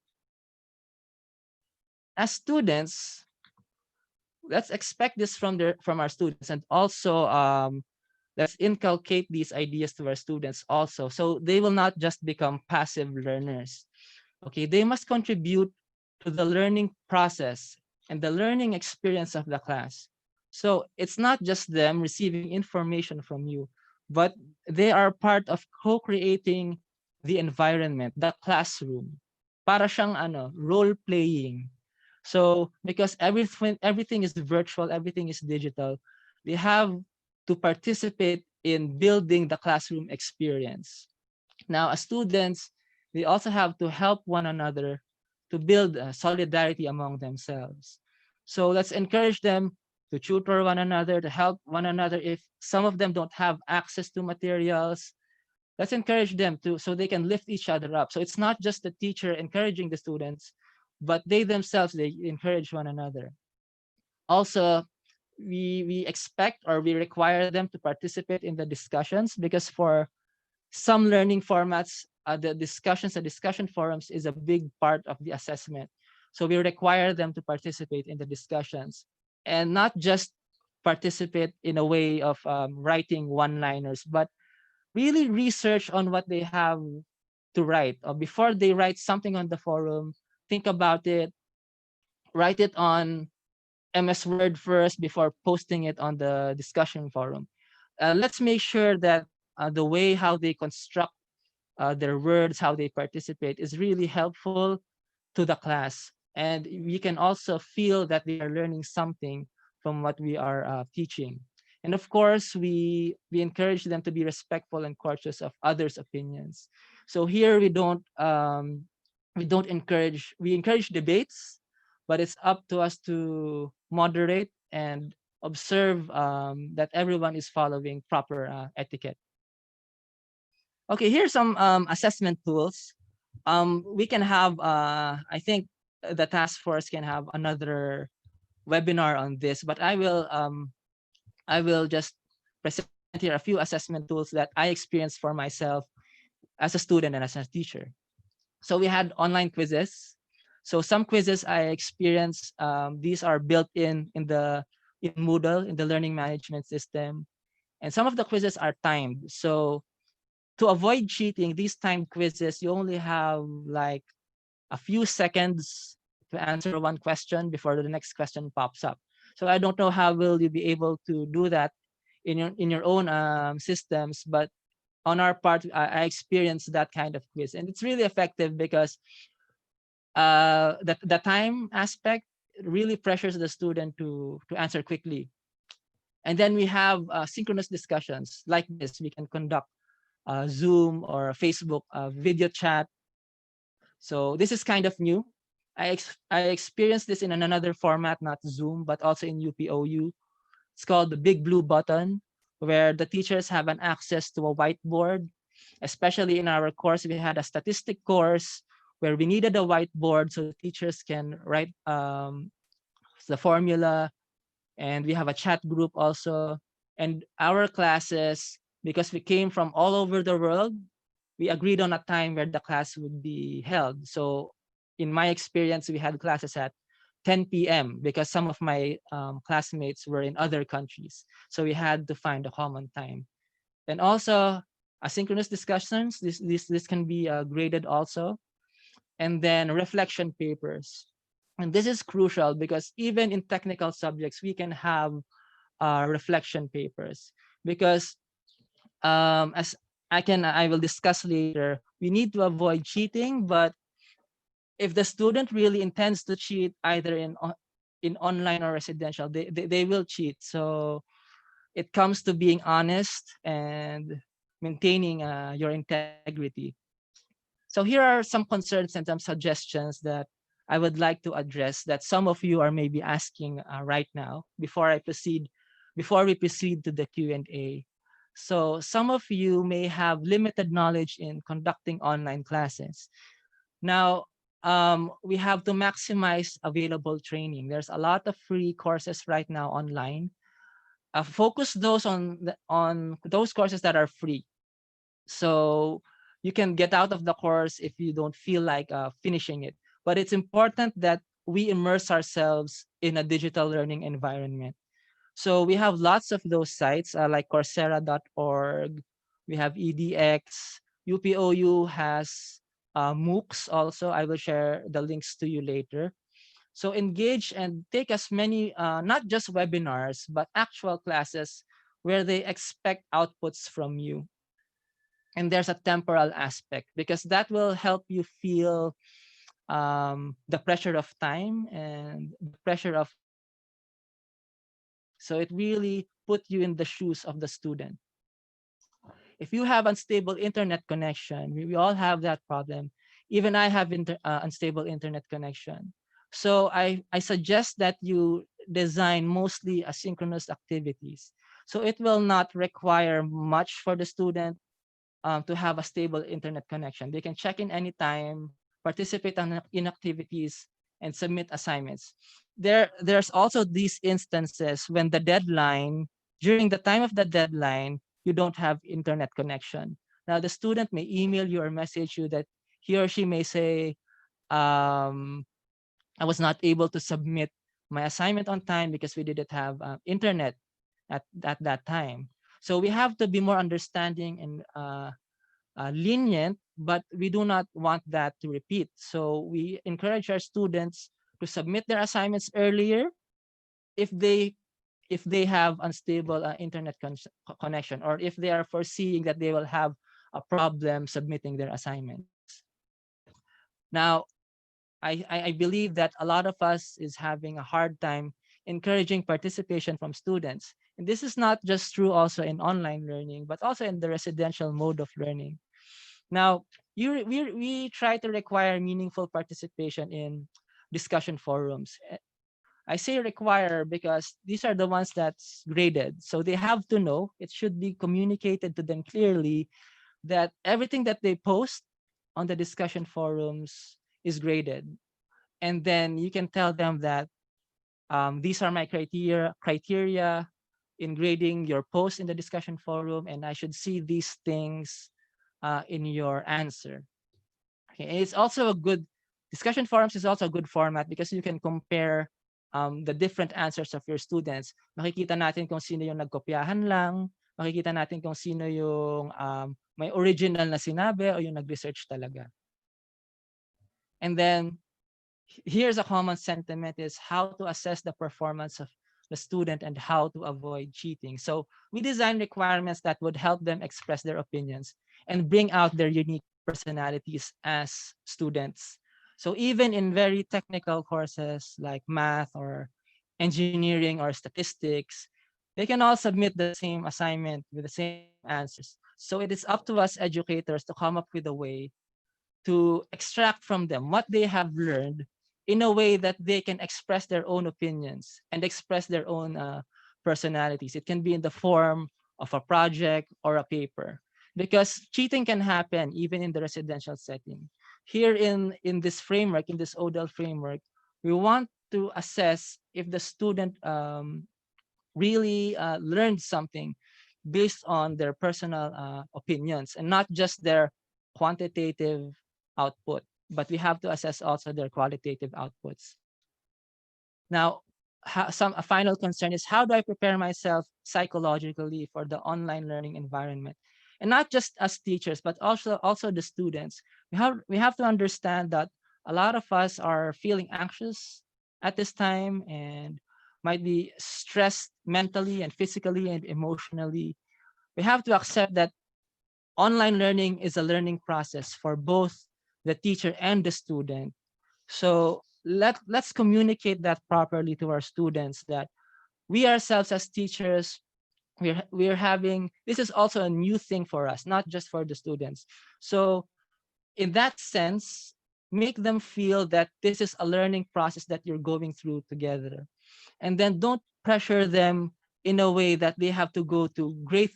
As students, let's expect this from our students, and also let's inculcate these ideas to our students also, so they will not just become passive learners. Okay, they must contribute to the learning process and the learning experience of the class. So it's not just them receiving information from you, but they are part of co-creating the environment, the classroom. Para siyang role playing. So because everything is virtual, everything is digital, they have to participate in building the classroom experience. Now, as students, they also have to help one another to build solidarity among themselves. So let's encourage them to tutor one another, to help one another. If some of them don't have access to materials, let's encourage them to, so they can lift each other up. So it's not just the teacher encouraging the students, but they themselves, they encourage one another. Also, we expect or we require them to participate in the discussions, because for some learning formats, the discussion forums is a big part of the assessment. So we require them to participate in the discussions, and not just participate in a way of writing one-liners, but really research on what they have to write. Or before they write something on the forum, think about it, write it on MS Word first before posting it on the discussion forum. Let's make sure that the way how they construct their words, how they participate is really helpful to the class. And we can also feel that they are learning something from what we are teaching. And of course, we encourage them to be respectful and courteous of others' opinions. So here we encourage debates, but it's up to us to moderate and observe that everyone is following proper etiquette. Okay, here's some assessment tools. We can have, I think the task force can have another webinar on this, but I will just present here a few assessment tools that I experienced for myself as a student and as a teacher. So we had online quizzes. So some quizzes I experienced, these are built in Moodle, in the learning management system. And some of the quizzes are timed. So to avoid cheating, these timed quizzes, you only have like a few seconds to answer one question before the next question pops up. So I don't know how will you be able to do that in your own systems, but on our part, I experienced that kind of quiz, and it's really effective because the time aspect really pressures the student to answer quickly. And then we have synchronous discussions like this. We can conduct Zoom or Facebook video chat. So this is kind of new. I experienced this in another format, not Zoom, but also in UPOU. It's called the Big Blue Button, where the teachers have an access to a whiteboard. Especially in our course, we had a statistic course where we needed a whiteboard so the teachers can write the formula, and we have a chat group also. And our classes, because we came from all over the world, we agreed on a time where the class would be held. So in my experience, we had classes at 10 p.m. because some of my classmates were in other countries. So we had to find a common time. And also asynchronous discussions, this can be graded also. And then reflection papers. And this is crucial because even in technical subjects, we can have reflection papers because as I will discuss later, we need to avoid cheating, but if the student really intends to cheat either in online or residential, they will cheat. So it comes to being honest and maintaining your integrity. So here are some concerns and some suggestions that I would like to address that some of you are maybe asking right now before we proceed to the Q&A. So some of you may have limited knowledge in conducting online classes. Now, we have to maximize available training. There's a lot of free courses right now online. Focus those on those courses that are free. So you can get out of the course if you don't feel like finishing it. But it's important that we immerse ourselves in a digital learning environment. So we have lots of those sites like Coursera.org. We have EDX. UPOU has MOOCs also. I will share the links to you later. So engage and take as many, not just webinars, but actual classes where they expect outputs from you. And there's a temporal aspect because that will help you feel the pressure of time and the pressure of academics. So it really put you in the shoes of the student. If you have unstable internet connection, we all have that problem. Even I have unstable internet connection. So I suggest that you design mostly asynchronous activities. So it will not require much for the student to have a stable internet connection. They can check in anytime, participate in activities, and submit assignments. There's also these instances when during the time of the deadline, you don't have internet connection. Now the student may email you or message you that he or she may say, um, I was not able to submit my assignment on time because we didn't have internet at that time. So we have to be more understanding and lenient, but we do not want that to repeat. So we encourage our students to submit their assignments earlier if they have unstable internet connection, or if they are foreseeing that they will have a problem submitting their assignments. Now, I believe that a lot of us is having a hard time encouraging participation from students. And this is not just true also in online learning, but also in the residential mode of learning. Now, we try to require meaningful participation in discussion forums. I say require because these are the ones that's graded. So they have to know, it should be communicated to them clearly that everything that they post on the discussion forums is graded. And then you can tell them that these are my criteria in grading your post in the discussion forum, and I should see these things in your answer. Okay, and it's also a good discussion forums is also a good format because you can compare the different answers of your students. Makikita natin kung sino yung nagkopyahan lang, makikita natin kung sino yung may original na sinabi o yung nag-research talaga. And then here's a common sentiment is how to assess the performance of the student and how to avoid cheating. So we design requirements that would help them express their opinions and bring out their unique personalities as students. So even in very technical courses like math or engineering or statistics, they can all submit the same assignment with the same answers. So it is up to us educators to come up with a way to extract from them what they have learned in a way that they can express their own opinions and express their own personalities. It can be in the form of a project or a paper, because cheating can happen even in the residential setting. Here in this framework, in this ODL framework, we want to assess if the student really learned something based on their personal opinions and not just their quantitative output, but we have to assess also their qualitative outputs. Now, a final concern is, how do I prepare myself psychologically for the online learning environment? And not just as teachers, but also the students. We have to understand that a lot of us are feeling anxious at this time and might be stressed mentally and physically and emotionally. We have to accept that online learning is a learning process for both the teacher and the student. So let's communicate that properly to our students, that we ourselves as teachers, we're having, this is also a new thing for us, not just for the students. So in that sense, make them feel that this is a learning process that you're going through together. And then don't pressure them in a way that they have to go to great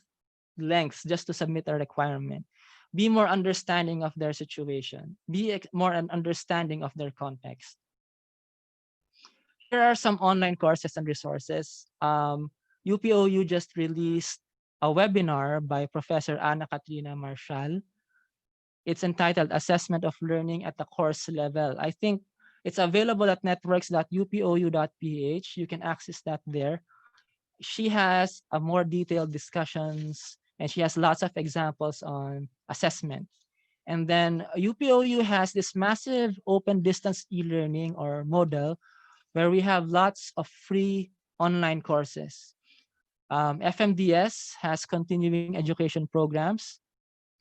lengths just to submit a requirement. Be more understanding of their situation. Be more an understanding of their context. Here are some online courses and resources. UPOU just released a webinar by Professor Ana Katrina Marshall. It's entitled Assessment of Learning at the Course Level. I think it's available at networks.upou.ph. You can access that there. She has a more detailed discussions, and she has lots of examples on assessment. And then UPOU has this massive open distance e-learning or model where we have lots of free online courses. FMDS has continuing education programs,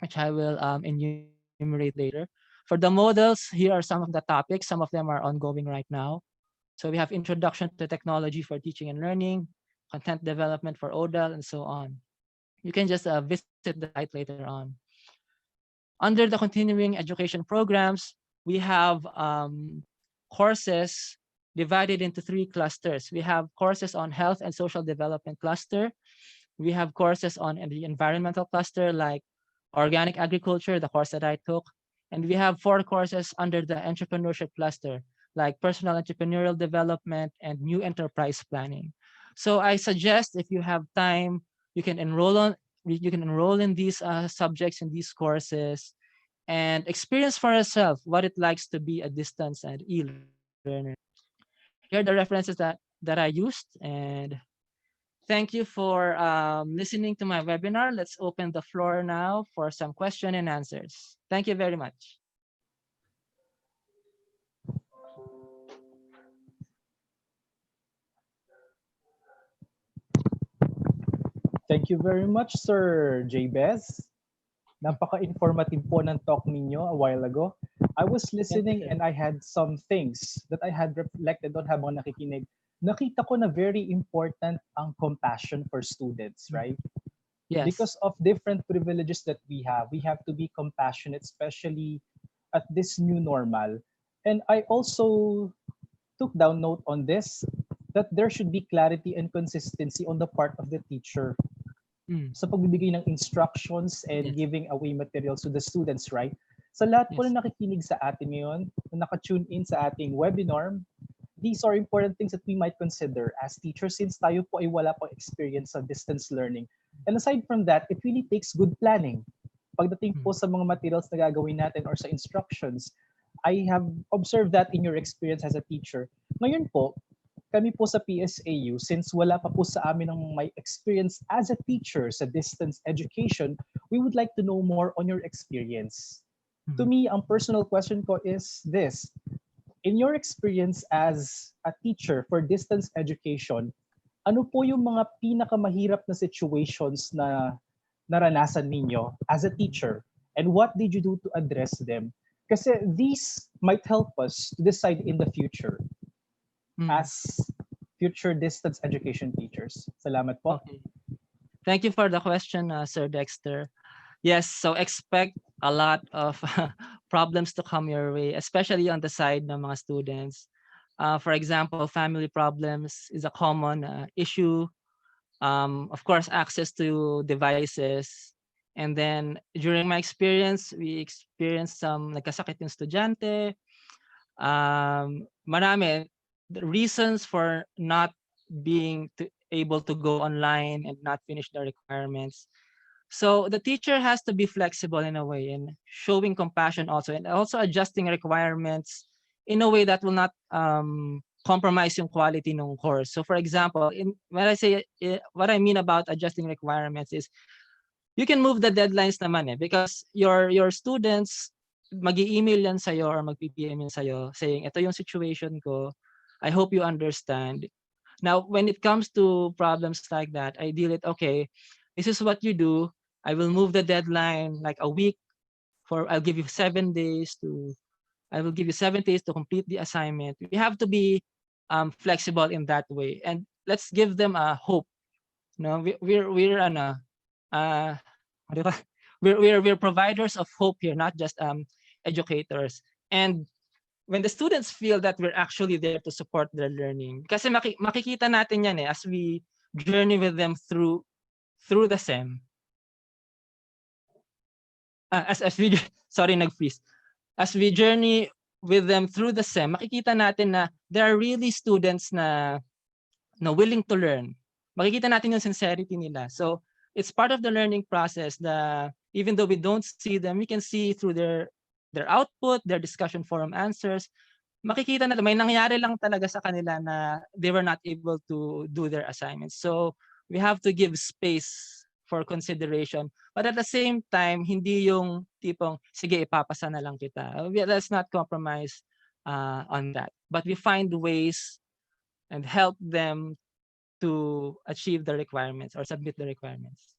which I will enumerate later. For the models, here are some of the topics. Some of them are ongoing right now. So we have Introduction to Technology for Teaching and Learning, Content Development for ODAL, and so on. You can just visit the site later on. Under the continuing education programs, we have courses divided into 3 clusters. We have courses on health and social development cluster. We have courses on the environmental cluster, like organic agriculture, the course that I took. And we have 4 courses under the entrepreneurship cluster, like personal entrepreneurial development and new enterprise planning. So I suggest, if you have time, you can enroll in these subjects in these courses and experience for yourself what it likes to be a distance and e-learner. Here are the references that I used, and thank you for listening to my webinar. Let's open the floor now for some question and answers. Thank you very much. Thank you very much, Sir Jabez. Napaka-informative po ng talk ninyo a while ago. I was listening and I had some things that I had reflected on habang nakikinig. Nakita ko na very important ang compassion for students, right? Yes. Because of different privileges that we have to be compassionate, especially at this new normal. And I also took down note on this, that there should be clarity and consistency on the part of the teacher sa pagbibigay ng instructions and giving away materials to the students, right? Sa lahat po na nakikinig sa atin ngayon, na naka-tune in sa ating webinar, these are important things that we might consider as teachers, since tayo po ay wala pang experience sa distance learning. And aside from that, it really takes good planning. Pagdating po sa mga materials na gagawin natin or sa instructions, I have observed that in your experience as a teacher. Ngayon po, kami po sa PSAU, since wala pa po sa amin ang may experience as a teacher sa distance education, we would like to know more on your experience. To me, ang personal question ko is this. In your experience as a teacher for distance education, ano po yung mga pinakamahirap na situations na naranasan ninyo as a teacher? And what did you do to address them? Kasi these might help us to decide in the future as future distance education teachers. Salamat po. Okay. Thank you for the question, Sir Dexter. Yes, so expect a lot of problems to come your way, especially on the side ng mga students. For example, family problems is a common issue. Of course, access to devices. And then during my experience, we experienced some nagkasakit yung estudyante. Marami. The reasons for not being able to go online and not finish the requirements. So the teacher has to be flexible in a way and showing compassion also, and also adjusting requirements in a way that will not compromise yung quality ng course. So for example, when I say what I mean about adjusting requirements is you can move the deadlines naman because your students mag-i-email yan sa'yo or mag-PM yan sa'yo saying ito yung situation ko, I hope you understand. Now when it comes to problems like that, I deal it, okay, this is what you do. I will move the deadline like a week I'll give you 7 days to I will give you 7 days to complete the assignment. We have to be flexible in that way, and let's give them a hope. No, we're what do I- we're providers of hope here, not just educators. And when the students feel that we're actually there to support their learning, kasi makikita natin yan as we journey with them through the SEM. As we sorry nag-freeze. As we journey with them through the SEM, makikita natin na there are really students na willing to learn. Makikita natin yung sincerity nila. So it's part of the learning process that even though we don't see them, we can see through their output, their discussion forum answers. Makikita na may nangyari lang talaga sa kanila na they were not able to do their assignments. So we have to give space for consideration. But at the same time, hindi yung tipong, sige, ipapasa na lang kita. Let's not compromise on that. But we find ways and help them to achieve the requirements or submit the requirements.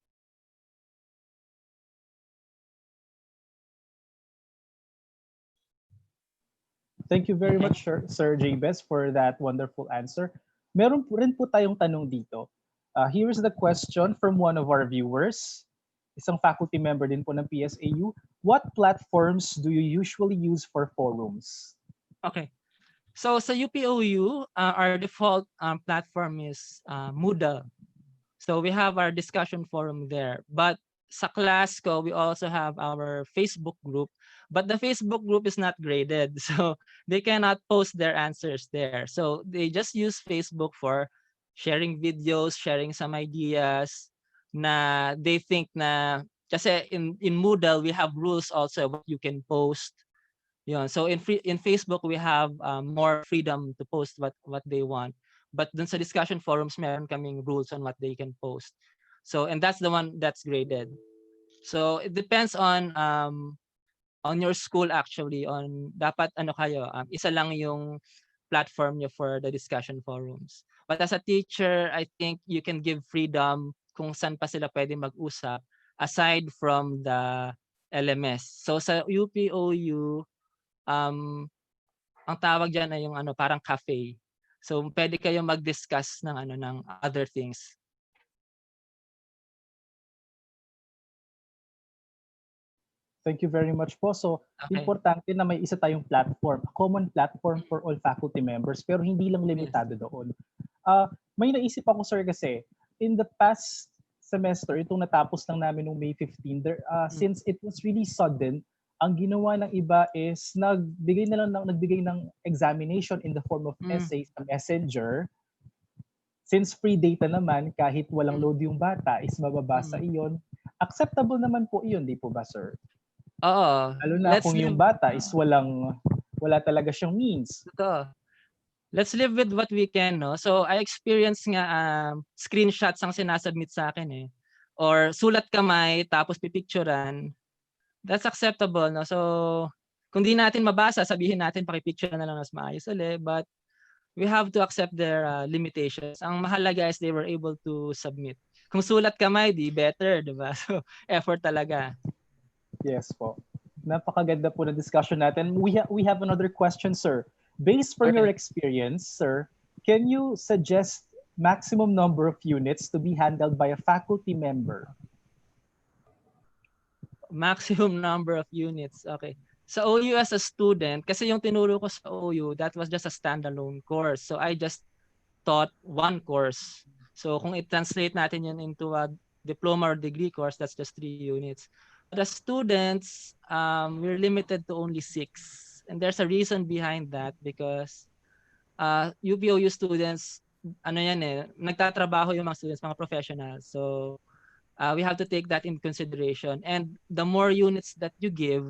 Thank you very much, Sir Jabez, for that wonderful answer. Meron po rin po tayong tanong dito. Here's the question from one of our viewers. Isang faculty member din po ng PSAU. What platforms do you usually use for forums? Okay. So sa UPOU, our default platform is Moodle. So we have our discussion forum there. But sa class ko, we also have our Facebook group. But the Facebook group is not graded. So they cannot post their answers there. So they just use Facebook for sharing videos, sharing some ideas na they think na, kasi in Moodle, we have rules also what you can post. Yun. So in Facebook, we have more freedom to post what they want. But dun sa discussion forums, meron kaming rules on what they can post. So, and that's the one that's graded. So it depends on your school actually, on dapat ano kayo, isa lang yung platform nyo for the discussion forums. But as a teacher, I think you can give freedom kung saan pa sila pwede mag-usap aside from the LMS. So sa UPOU, ang tawag diyan ay yung parang cafe. So pwede kayong mag-discuss ng other things. Thank you very much po. So, Okay. importante na may isa tayong platform, a common platform for all faculty members, pero hindi lang limitado doon. May naisip ako, sir, kasi in the past semester, itong natapos lang namin noong May 15, since it was really sudden, ang ginawa ng iba is nagbigay ng examination in the form of essays sa Messenger. Since free data naman, kahit walang load yung bata, is mababasa iyon. Acceptable naman po iyon, di po ba, sir? Oo. Lalo na kung yung bata is wala talaga siyang means. Totoo. Let's live with what we can, no? So I experienced nga screenshots ang sinasubmit sa akin eh. Or sulat kamay tapos pipicturean. That's acceptable, no? So kung di natin mabasa, sabihin natin pakipicture na lang mas maayos ulit. But we have to accept their limitations. Ang mahalaga is they were able to submit. Kung sulat kamay, di better, di ba? So effort talaga. Yes po. Napakaganda po na discussion natin. We have another question, sir. Based from your experience, sir, can you suggest maximum number of units to be handled by a faculty member? Maximum number of units. Okay. Sa OU as a student, kasi yung tinuro ko sa OU, that was just a standalone course. So I just taught one course. So kung i-translate natin yun into a diploma or degree course, that's just 3 units. The students, we're limited to only 6. And there's a reason behind that because UPOU students ano yan nagtatrabaho yung mga students, mga professionals. So we have to take that in consideration. And the more units that you give,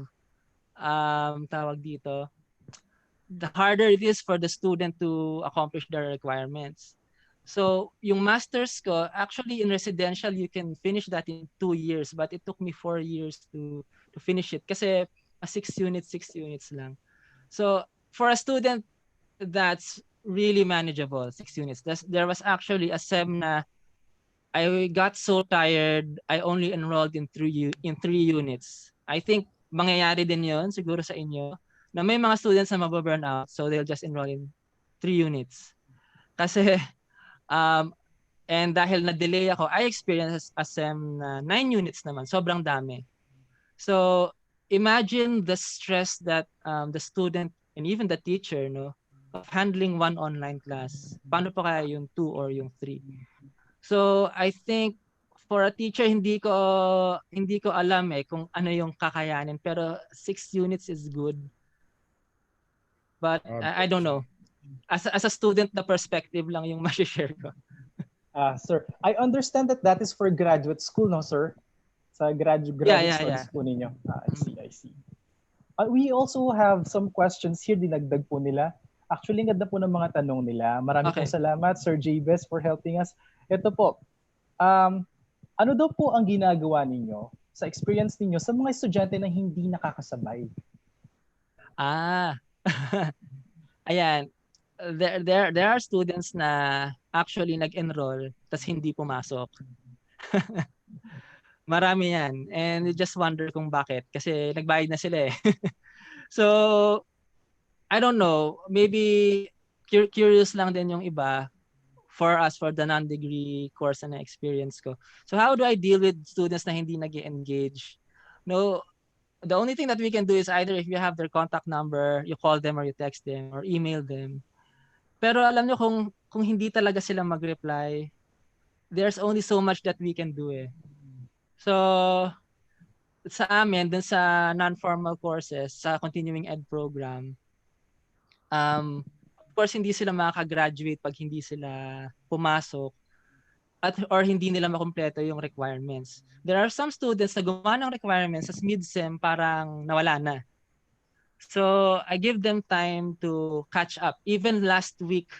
tawag dito, the harder it is for the student to accomplish their requirements. So yung master's ko, actually in residential, you can finish that in 2 years, but it took me 4 years to finish it kasi 6 units lang. So for a student, that's really manageable, 6 units. There was actually a SEM na I got so tired, I only enrolled in 3 units. I think mangyayari din yon siguro sa inyo na may mga students na mababurn out, so they'll just enroll in 3 units. Kasi and dahil na-delay ako, I experienced a SEM na 9 units naman, sobrang dami. So imagine the stress that the student and even the teacher of handling one online class. Paano pa kaya yung 2 or yung 3? So I think for a teacher, hindi ko alam kung ano yung kakayanin, pero 6 units is good. But I don't know. As a student na perspective lang yung ma-share ko. Sir, I understand that is for graduate school, no, sir? Sa graduate studies po ninyo. I see. We also have some questions here, dinagdag po nila. Actually, ganda po ng mga tanong nila. Maraming pong salamat, Sir Jabez, for helping us. Ito po, ano daw po ang ginagawa ninyo sa experience ninyo sa mga estudyante na hindi nakakasabay? Ayan. There are students na actually nag-enroll tas hindi pumasok. Marami yan. And you just wonder kung bakit. Kasi nagbayad na sila So, I don't know. Maybe curious lang din yung iba for us, for the non-degree course na experience ko. So, how do I deal with students na hindi nag-engage? No, the only thing that we can do is either if you have their contact number, you call them or you text them or email them. Pero alam nyo kung hindi talaga sila mag-reply, there's only so much that we can do So, sa amin, dun sa non-formal courses, sa continuing ed program, of course, hindi sila makaka-graduate pag hindi sila pumasok or hindi nila makumpleto yung requirements. There are some students na gumawa ng requirements as mid-sem parang nawala na. So, I give them time to catch up. Even last week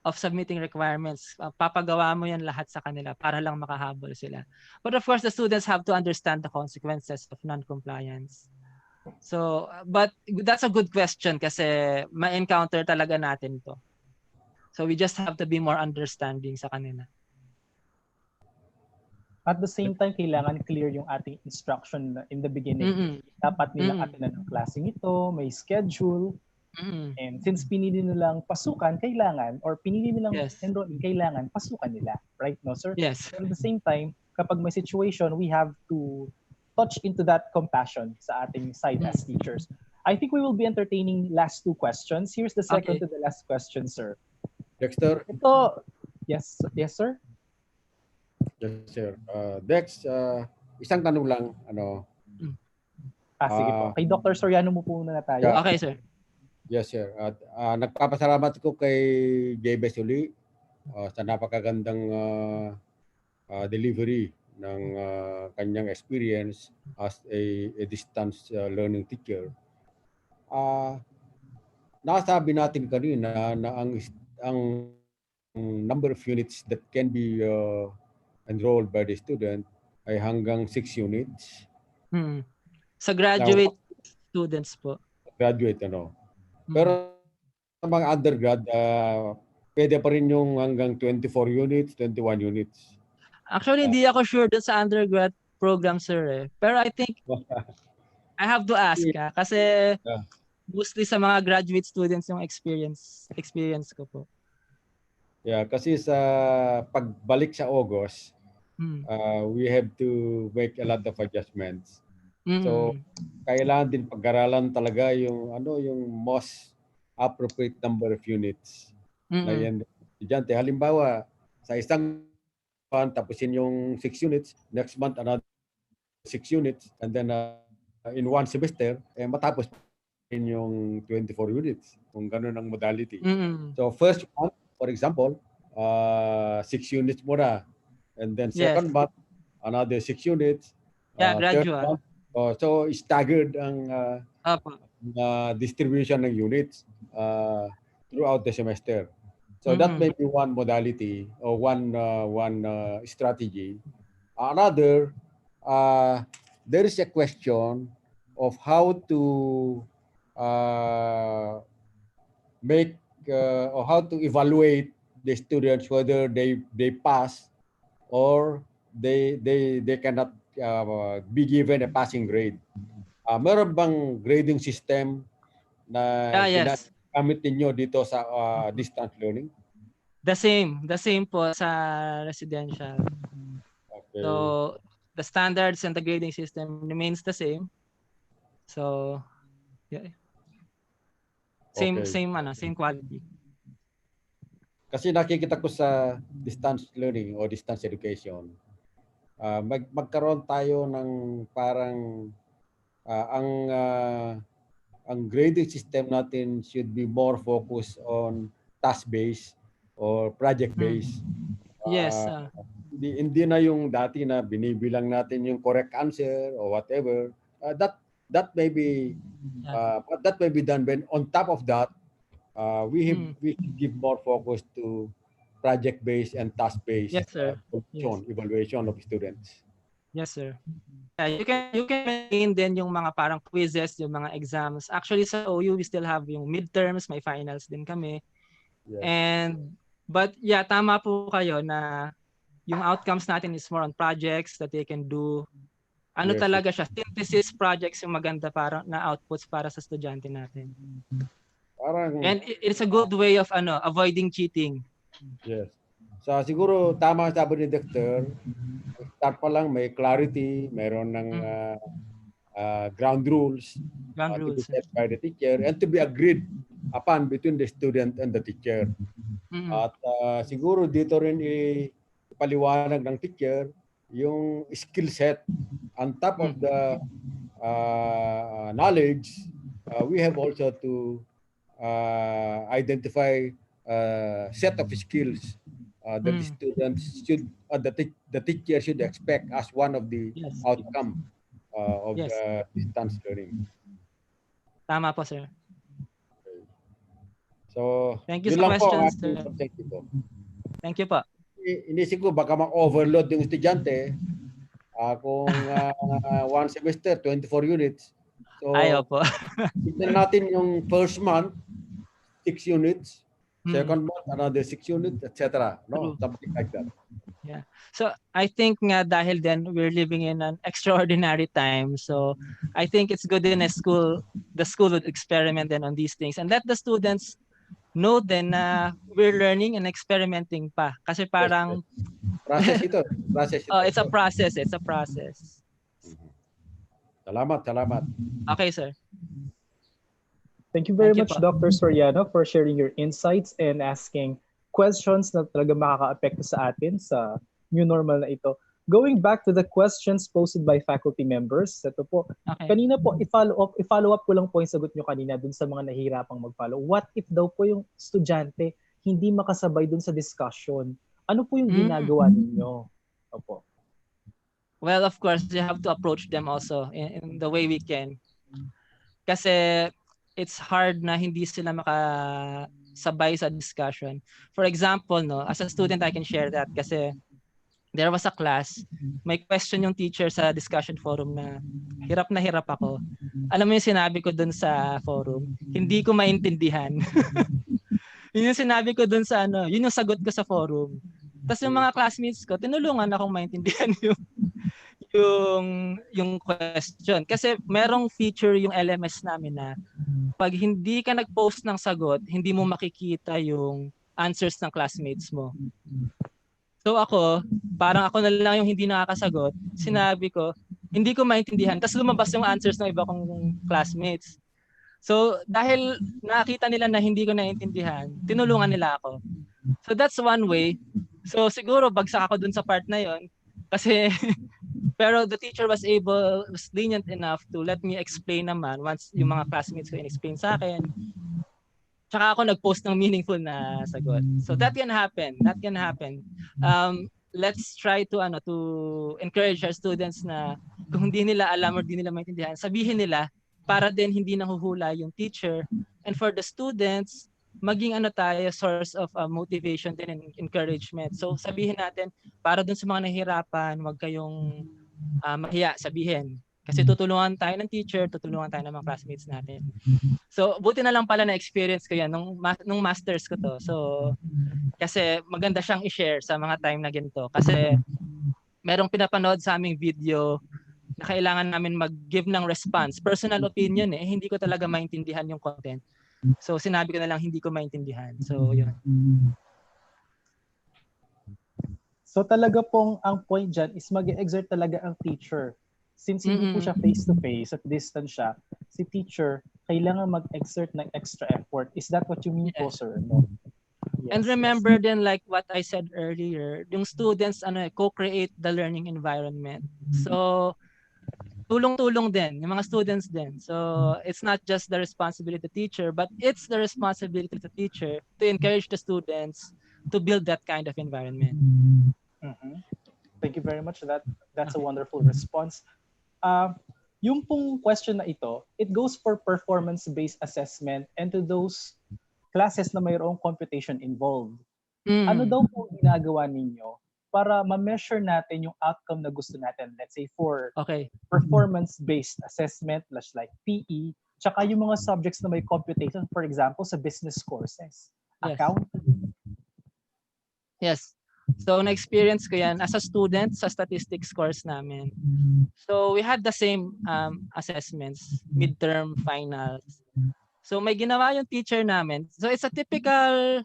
of submitting requirements, papagawa mo yan lahat sa kanila para lang makahabol sila. But of course, the students have to understand the consequences of non-compliance. So, but that's a good question kasi ma-encounter talaga natin to. So, we just have to be more understanding sa kanila. At the same time, kailangan clear yung ating instruction in the beginning. Dapat nilang attend ng klaseng ito, may schedule. And since pinili nilang pasukan, kailangan, or pinili nilang enroll, kailangan pasukan nila. Right, no, sir? Yes. But at the same time, kapag may situation, we have to touch into that compassion sa ating side as teachers. I think we will be entertaining last 2 questions. Here's the second to the last question, sir. Dexter? Ito, yes, sir? Yes, sir. Dex, isang tanong lang. Sige po. Kay Dr. Soriano mo po na tayo. Yeah. Okay, sir. Yes, sir. At nagpapasalamat ko kay Jabez uli sa napakagandang delivery ng kanyang experience as a distance learning teacher. Nasabi natin kanina na ang number of units that can be enrolled by the student ay hanggang 6 units. Sa graduate students po. Graduate, Pero sa mga undergrad, pwede pa rin yung hanggang 24 units, 21 units. Actually, hindi ako sure dun sa undergrad program, sir. Pero I think I have to ask kasi mostly sa mga graduate students yung experience ko po. Yeah, kasi sa pagbalik sa August, we have to make a lot of adjustments. So, kailangan din pag-aralan talaga yung most appropriate number of units. Na yan, estudyante. Halimbawa, sa isang month, tapusin yung 6 units, next month, another 6 units, and then in one semester, matapos yung 24 units, kung gano'n ang modality. So, first month, for example, 6 units muna. And then Yes. second month, another 6 units. Yeah, Third gradual. month, so staggered ang Opo. distribution ng units throughout the semester. So that may be one modality or one strategy. Another, there is a question of how to make or how to evaluate the students whether they pass or they cannot be given a passing grade. Meron bang grading system na Yes. ginagamit ninyo dito sa distance learning? The same po sa residential. Okay. So the standards and the grading system remains the same. So yeah. Same quality. Kasi nakikita ko sa distance learning o distance education, magkaroon tayo ng parang ang grading system natin should be more focused on task-based or project-based. Yes. Hindi na yung dati na binibilang natin yung correct answer or whatever. That may be that may be done. When on top of that, we should give more focus to project-based and task-based Yes, sir. evaluation of students. Yes, sir. Yeah, you can maintain din yung mga parang quizzes, yung mga exams. Actually sa OU we still have yung midterms, may finals din kami. Yes. But yeah, tama po kayo na yung outcomes natin is more on projects that they can do. Yes, talaga siya, synthesis projects yung maganda para na outputs para sa estudyante natin. And it's a good way of avoiding cheating. Yes. So siguro tama sabi ni Dr. Start pa lang may clarity, mayroon ng ground rules to be set by the teacher and to be agreed upon between the student and the teacher. At siguro dito rin ipaliwanag ng teacher yung skill set on top of the knowledge. We have also to identify set of skills that the students should, the teacher should expect as one of the outcome of the distance learning. Tama po, sir. Okay. So, thank you sa questions, sir. Thank you po. Thank you po. Inisip ko baka ma-overload yung estudyante kung one semester, 24 units. So, ayaw po. tignan natin yung first month, 6 units. Second month, another 6 units, etc. No, something like that. Yeah. So I think nga dahil then we're living in an extraordinary time. So I think it's good in the school would experiment then on these things and let the students know then na we're learning and experimenting pa. Kasi parang process ito. It's a process. Salamat. Okay, sir. Thank you very much, Dr. Soriano, for sharing your insights and asking questions na talaga makaka-apekto sa atin sa new normal na ito. Going back to the questions posted by faculty members, ito po, kanina po, i-follow up ko lang po yung sagot nyo kanina dun sa mga nahihirapang mag-follow. What if daw po yung estudyante hindi makasabay dun sa discussion? Ano po yung ginagawa ninyo? Opo. Well, of course, you have to approach them also in the way we can. Kasi it's hard na hindi sila makasabay sa discussion. For example, as a student, I can share that kasi there was a class, may question yung teacher sa discussion forum na hirap ako. Alam mo yung sinabi ko dun sa forum? Hindi ko maintindihan. Yun yung sinabi ko dun sa yun yung sagot ko sa forum. Tapos yung mga classmates ko, tinulungan akong maintindihan yung question. Kasi merong feature yung LMS namin na pag hindi ka nag-post ng sagot, hindi mo makikita yung answers ng classmates mo. So parang ako na lang yung hindi nakakasagot. Sinabi ko, hindi ko maintindihan. Tapos lumabas yung answers ng iba kong classmates. So dahil nakita nila na hindi ko naintindihan, tinulungan nila ako. So that's one way. So siguro bagsak ako dun sa part na yon kasi pero the teacher was lenient enough to let me explain naman once yung mga classmates ko in-explain sa akin. tsaka ako nag-post ng meaningful na sagot. So that can happen. That can happen. Let's try to encourage our students na kung hindi nila alam or hindi nila maintindihan, sabihin nila para din hindi nahuhula yung teacher. And for the students, maging tayo source of motivation din and encouragement. So sabihin natin para dun sa mga nahihirapan, wag kayong mahiya sabihin. Kasi tutulungan tayo ng teacher, tutulungan tayo ng mga classmates natin. So, buti na lang pala na experience ko yan nung masters ko to. So, kasi maganda siyang i-share sa mga time na ganito. Kasi merong pinapanood sa aming video na kailangan namin mag-give ng response. Personal opinion hindi ko talaga maintindihan yung content. So, sinabi ko na lang hindi ko maintindihan. So, yun. So talaga pong ang point dyan is mag-exert talaga ang teacher. Since hindi po siya face-to-face at distance siya, si teacher kailangan mag-exert ng extra effort. Is that what you mean po, sir? No? Yes, and remember then like what I said earlier, yung students co-create the learning environment. So tulong-tulong din yung mga students din. So it's not just the responsibility of the teacher, but it's the responsibility of the teacher to encourage the students to build that kind of environment. Thank you very much. That's a wonderful response. Yung pong question na ito, it goes for performance-based assessment and to those classes na mayroong computation involved. Ano daw po ginagawa ninyo para ma-measure natin yung outcome na gusto natin? Let's say for performance-based assessment, like PE, tsaka yung mga subjects na may computation, for example, sa business courses, accounting. Yes. So, na-experience ko yan as a student sa statistics course namin. So, we had the same assessments, midterm, finals. So, may ginawa yung teacher namin. So, it's a typical,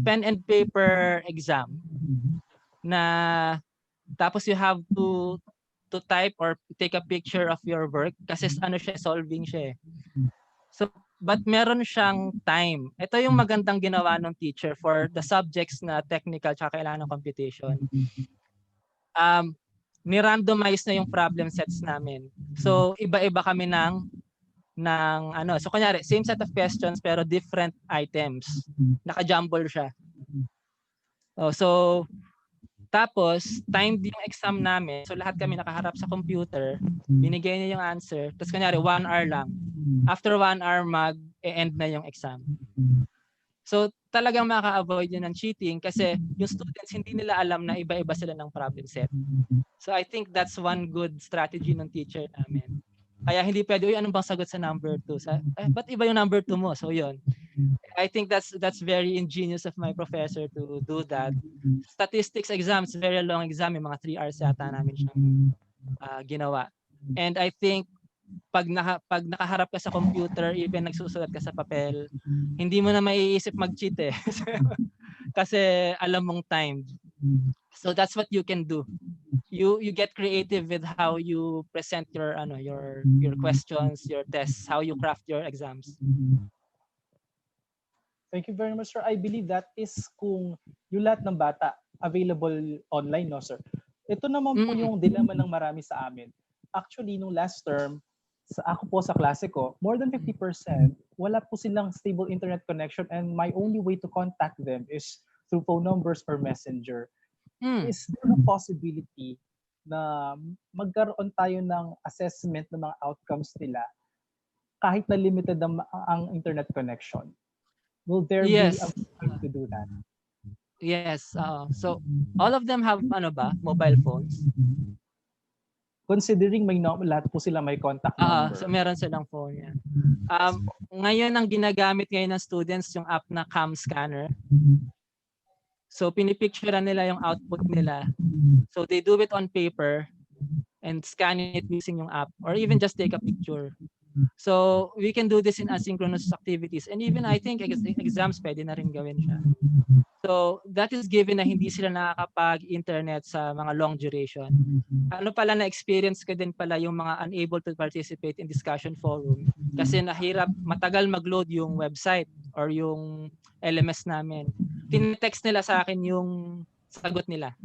pen and paper exam na tapos you have to type or take a picture of your work kasi solving siya. So, but meron siyang time. Ito yung magandang ginawa ng teacher for the subjects na technical tsaka kailangan ng computation. Ni-randomize na yung problem sets namin. So, iba-iba kami so kunyari, same set of questions pero different items. Naka-jumble siya. So, tapos, timed yung exam namin. So, lahat kami nakaharap sa computer. Binigay niya yung answer. Tapos, kunyari, 1 hour lang. After 1 hour, mag-e-end na yung exam. So, talagang maka-avoid yun ng cheating kasi yung students, hindi nila alam na iba-iba sila ng problem set. So, I think that's one good strategy ng teacher namin. Kaya hindi pwede, ano bang sagot sa number 2? Ba't iba yung number 2 mo? So, yun. I think that's very ingenious of my professor to do that. Statistics exams, very long exam, yung mga 3 hours yata namin siyang ginawa. And I think pag nakaharap ka sa computer, even nagsusulat ka sa papel, hindi mo na maiisip mag-cheat kasi alam mong timed. So that's what you can do. You get creative with how you present your questions, your tests, how you craft your exams. Thank you very much, sir. I believe that is kung yung lahat ng bata available online, no, sir? Ito naman po yung dilemma ng marami sa amin. Actually, nung last term, ako po sa klase ko, more than 50%, wala po silang stable internet connection and my only way to contact them is through phone numbers or messenger. Is there a possibility na magkaroon tayo ng assessment ng mga outcomes nila kahit na limited ang internet connection? Will there be a way to do that? Yes. So, all of them have mobile phones? Considering lahat po sila may contact number. So, meron silang phone yan. Ngayon, ang ginagamit ngayon ng students, yung app na cam scanner. So, pinipicturean nila yung output nila. So, they do it on paper and scan it using yung app or even just take a picture. So, we can do this in asynchronous activities. And even I think exams pwede na rin gawin siya. So, that is given na hindi sila nakakapag-internet sa mga long duration. Ano pala na-experience ko din pala yung mga unable to participate in discussion forum kasi matagal mag-load yung website or yung LMS namin. Tinetext nila sa akin yung sagot nila.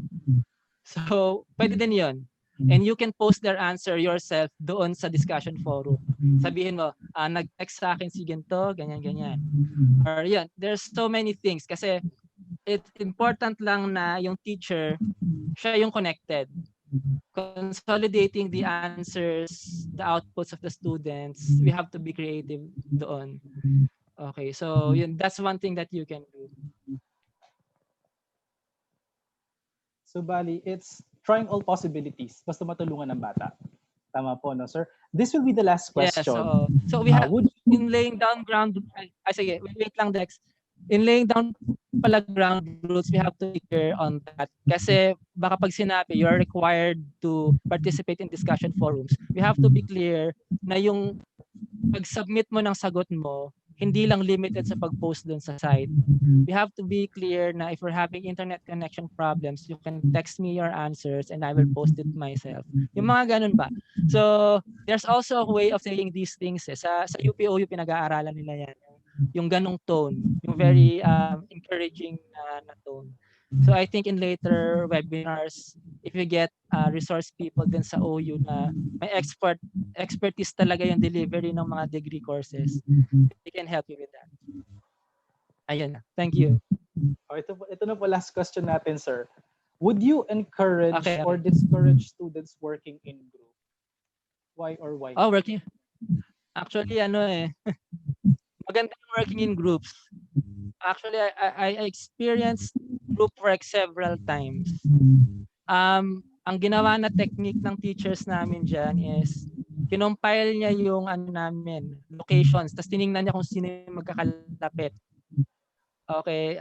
So, pwede din yun. And you can post their answer yourself doon sa discussion forum. Sabihin mo, nag-text sa akin si ganito, ganyan-ganyan. Or yan, there's so many things kasi it's important lang na yung teacher, siya yung connected. Consolidating the answers, the outputs of the students, we have to be creative doon. Okay, so yun, that's one thing that you can do. So bali, it's trying all possibilities basta matulungan ng bata. Tama po, no, sir? This will be the last question. Yes, so we have, in laying down ground, sige, wait lang, Dex. In laying down pala ground rules, we have to be clear on that. Kasi baka pag sinabi, you're required to participate in discussion forums. We have to be clear na yung pag-submit mo ng sagot mo, hindi lang limited sa pag-post dun sa site. We have to be clear na if you're having internet connection problems, you can text me your answers and I will post it myself. Yung mga ganun ba? So, there's also a way of saying these things. Sa UPOU, pinag-aaralan nila yan. Yung ganong tone, yung very encouraging na tone. So I think in later webinars, if you get resource people din sa OU na may expertise talaga yung delivery ng mga degree courses, they can help you with that. Ayun na. Thank you. Ito na po last question natin, sir. Would you encourage or discourage students working in group? Why or why? Oh, working. Actually, maganda working in groups. Actually, I experienced group work several times. Ang ginawa na technique ng teachers namin dyan is kinompile niya yung namin, locations, tapos tiningnan niya kung sino yung magkakalapit. Okay,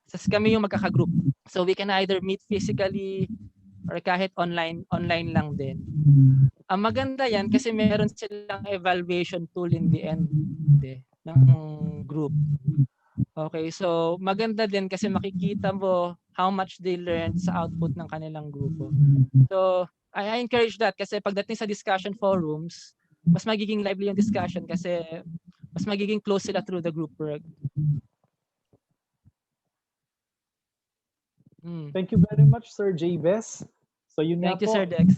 tapos kami yung magkakagroup. So we can either meet physically or kahit online lang din. Ang maganda yan kasi meron silang evaluation tool in the end ng group. Okay, so maganda din kasi makikita mo how much they learned sa output ng kanilang grupo. So I encourage that kasi pagdating sa discussion forums, mas magiging lively yung discussion kasi mas magiging close sila through the group work. Thank you very much, Sir Jabez. So yun Thank you, po, Sir Dex.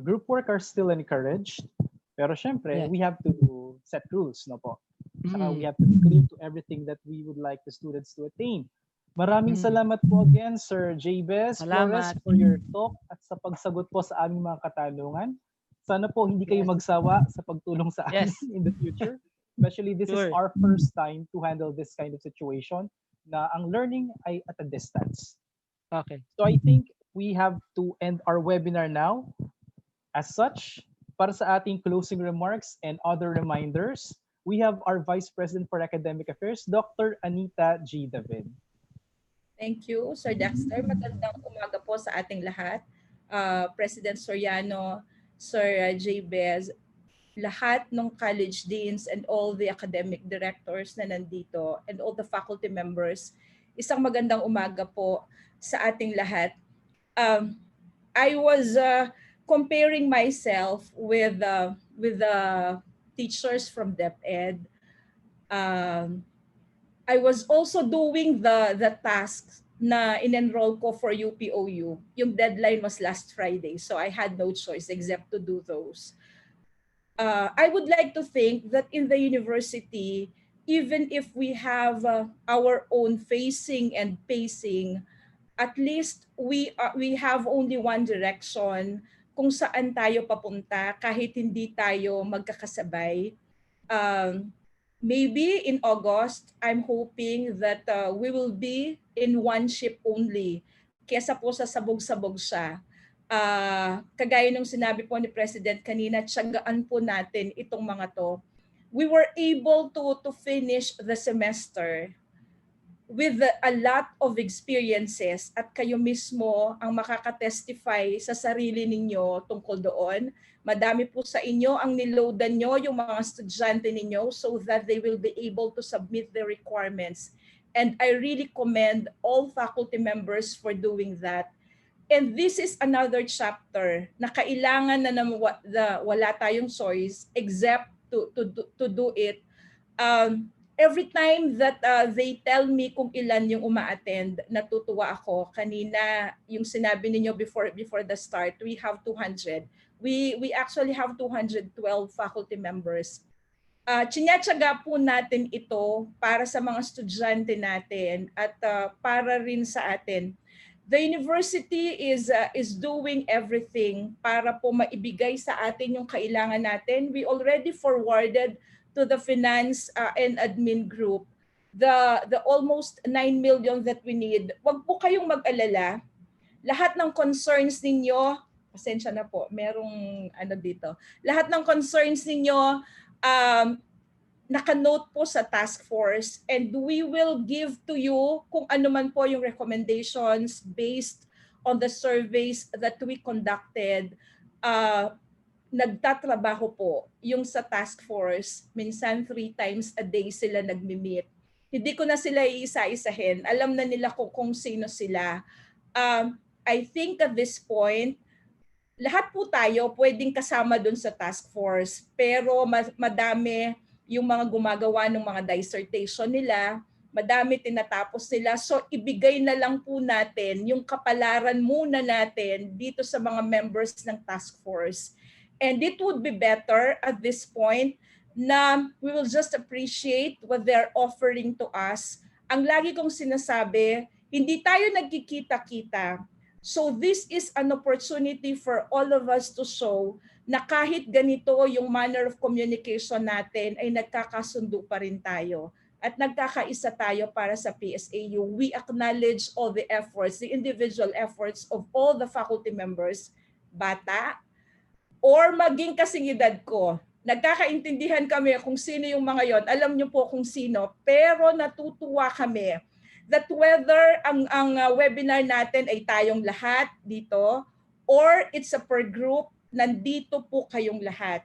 Group work are still encouraged. Pero syempre, we have to set rules, no po? We have to be clear to everything that we would like the students to attain. Maraming salamat po again, Sir Jabez Flores, for your talk at sa pagsagot po sa aming mga katanungan. Sana po hindi kayo magsawa sa pagtulong sa amin in the future. Especially this is our first time to handle this kind of situation na ang learning ay at a distance. Okay. So I think we have to end our webinar now. As such, para sa ating closing remarks and other reminders, we have our Vice President for Academic Affairs, Dr. Anita G. David. Thank you, Sir Dexter. Magandang umaga po sa ating lahat. President Soriano, Sir Jabez, lahat ng college deans and all the academic directors na nandito and all the faculty members, isang magandang umaga po sa ating lahat. I was comparing myself with the teachers from DepEd. I was also doing the tasks na in-enroll ko for UPOU. Yung deadline was last Friday, so I had no choice except to do those. I would like to think that in the university, even if we have our own facing and pacing, at least we have only one direction kung saan tayo papunta kahit hindi tayo magkakasabay. Maybe in August, I'm hoping that we will be in one ship only kesa po sa sabog-sabog siya. Kagaya nung sinabi po ni President kanina, tiyagaan po natin itong mga to. We were able to finish the semester with a lot of experiences at kayo mismo ang makakatestify sa sarili ninyo tungkol doon. Madami po sa inyo ang niloadan nyo yung mga estudyante ninyo so that they will be able to submit their requirements. And I really commend all faculty members for doing that. And this is another chapter na kailangan na wala tayong choice except to do it. every time that they tell me kung ilan yung uma-attend, natutuwa ako. Kanina, yung sinabi ninyo before the start, we have 200. We actually have 212 faculty members. Tsinatsaga po natin ito para sa mga estudyante natin at para rin sa atin. The university is doing everything para po maibigay sa atin yung kailangan natin. We already forwarded to the finance and admin group the almost 9 million that we need. Huwag po kayong mag-alala. Lahat ng concerns ninyo, pasensya na po, merong ano dito. Lahat ng concerns ninyo, naka-note po sa task force, and we will give to you kung ano man po yung recommendations based on the surveys that we conducted. Nagtatrabaho po yung sa task force. Minsan 3 times a day sila nagmi-meet. Hindi ko na sila iisa-isahin. Alam na nila kung sino sila. I think at this point, lahat po tayo pwedeng kasama dun sa task force, pero madami yung mga gumagawa ng mga dissertation nila, madami tinatapos nila. So ibigay na lang po natin yung kapalaran muna natin dito sa mga members ng task force. And it would be better at this point na we will just appreciate what they're offering to us. Ang lagi kong sinasabi, hindi tayo nagkikita-kita. So this is an opportunity for all of us to show na kahit ganito yung manner of communication natin ay nagkakasundo pa rin tayo at nagkakaisa tayo para sa PSAU. We acknowledge all the efforts, the individual efforts of all the faculty members, bata, or maging kasing edad ko. Nagkakaintindihan kami kung sino yung mga yon. Alam niyo po kung sino, pero natutuwa kami that whether ang webinar natin ay tayong lahat dito or it's a per group, nandito po kayong lahat.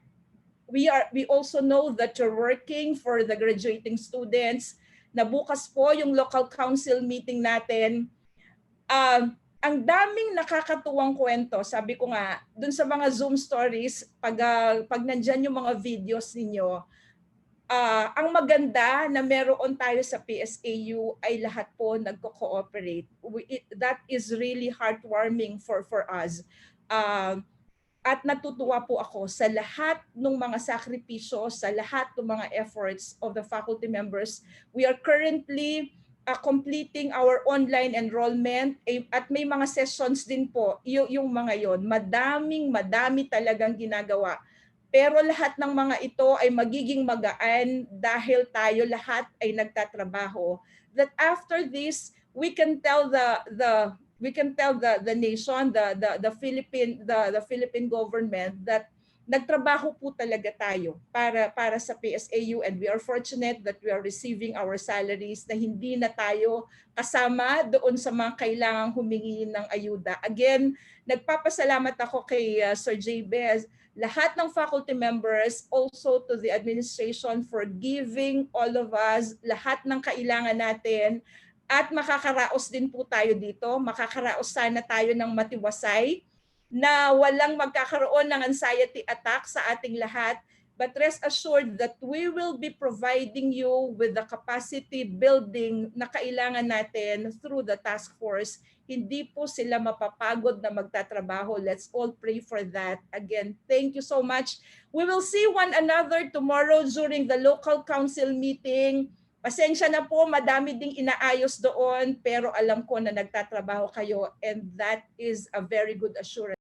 We also know that you're working for the graduating students, na bukas po yung local council meeting natin. Ang daming nakakatuwang kwento. Sabi ko nga, dun sa mga Zoom stories, pag nandyan yung mga videos ninyo, ang maganda na meron tayo sa PSAU ay lahat po nagko-cooperate. That is really heartwarming for us. At natutuwa po ako sa lahat ng mga sakripisyo, sa lahat ng mga efforts of the faculty members. We are currently completing our online enrollment at may mga sessions din po, yung mga yon. Madami talagang ginagawa. Pero lahat ng mga ito ay magiging magaan dahil tayo lahat ay nagtatrabaho. That after this, we can tell the nation, the Philippine government that nagtrabaho po talaga tayo para sa PSAU, and we are fortunate that we are receiving our salaries na hindi na tayo kasama doon sa mga kailangang humingi ng ayuda. Again, nagpapasalamat ako kay Sir J.B., lahat ng faculty members, also to the administration for giving all of us lahat ng kailangan natin. At makakaraos din po tayo dito. Makakaraos sana tayo ng matiwasay na walang magkakaroon ng anxiety attack sa ating lahat. But rest assured that we will be providing you with the capacity building na kailangan natin through the task force. Hindi po sila mapapagod na magtatrabaho. Let's all pray for that. Again, thank you so much. We will see one another tomorrow during the local council meeting. Pasensya na po, madami ding inaayos doon, pero alam ko na nagtatrabaho kayo, and that is a very good assurance.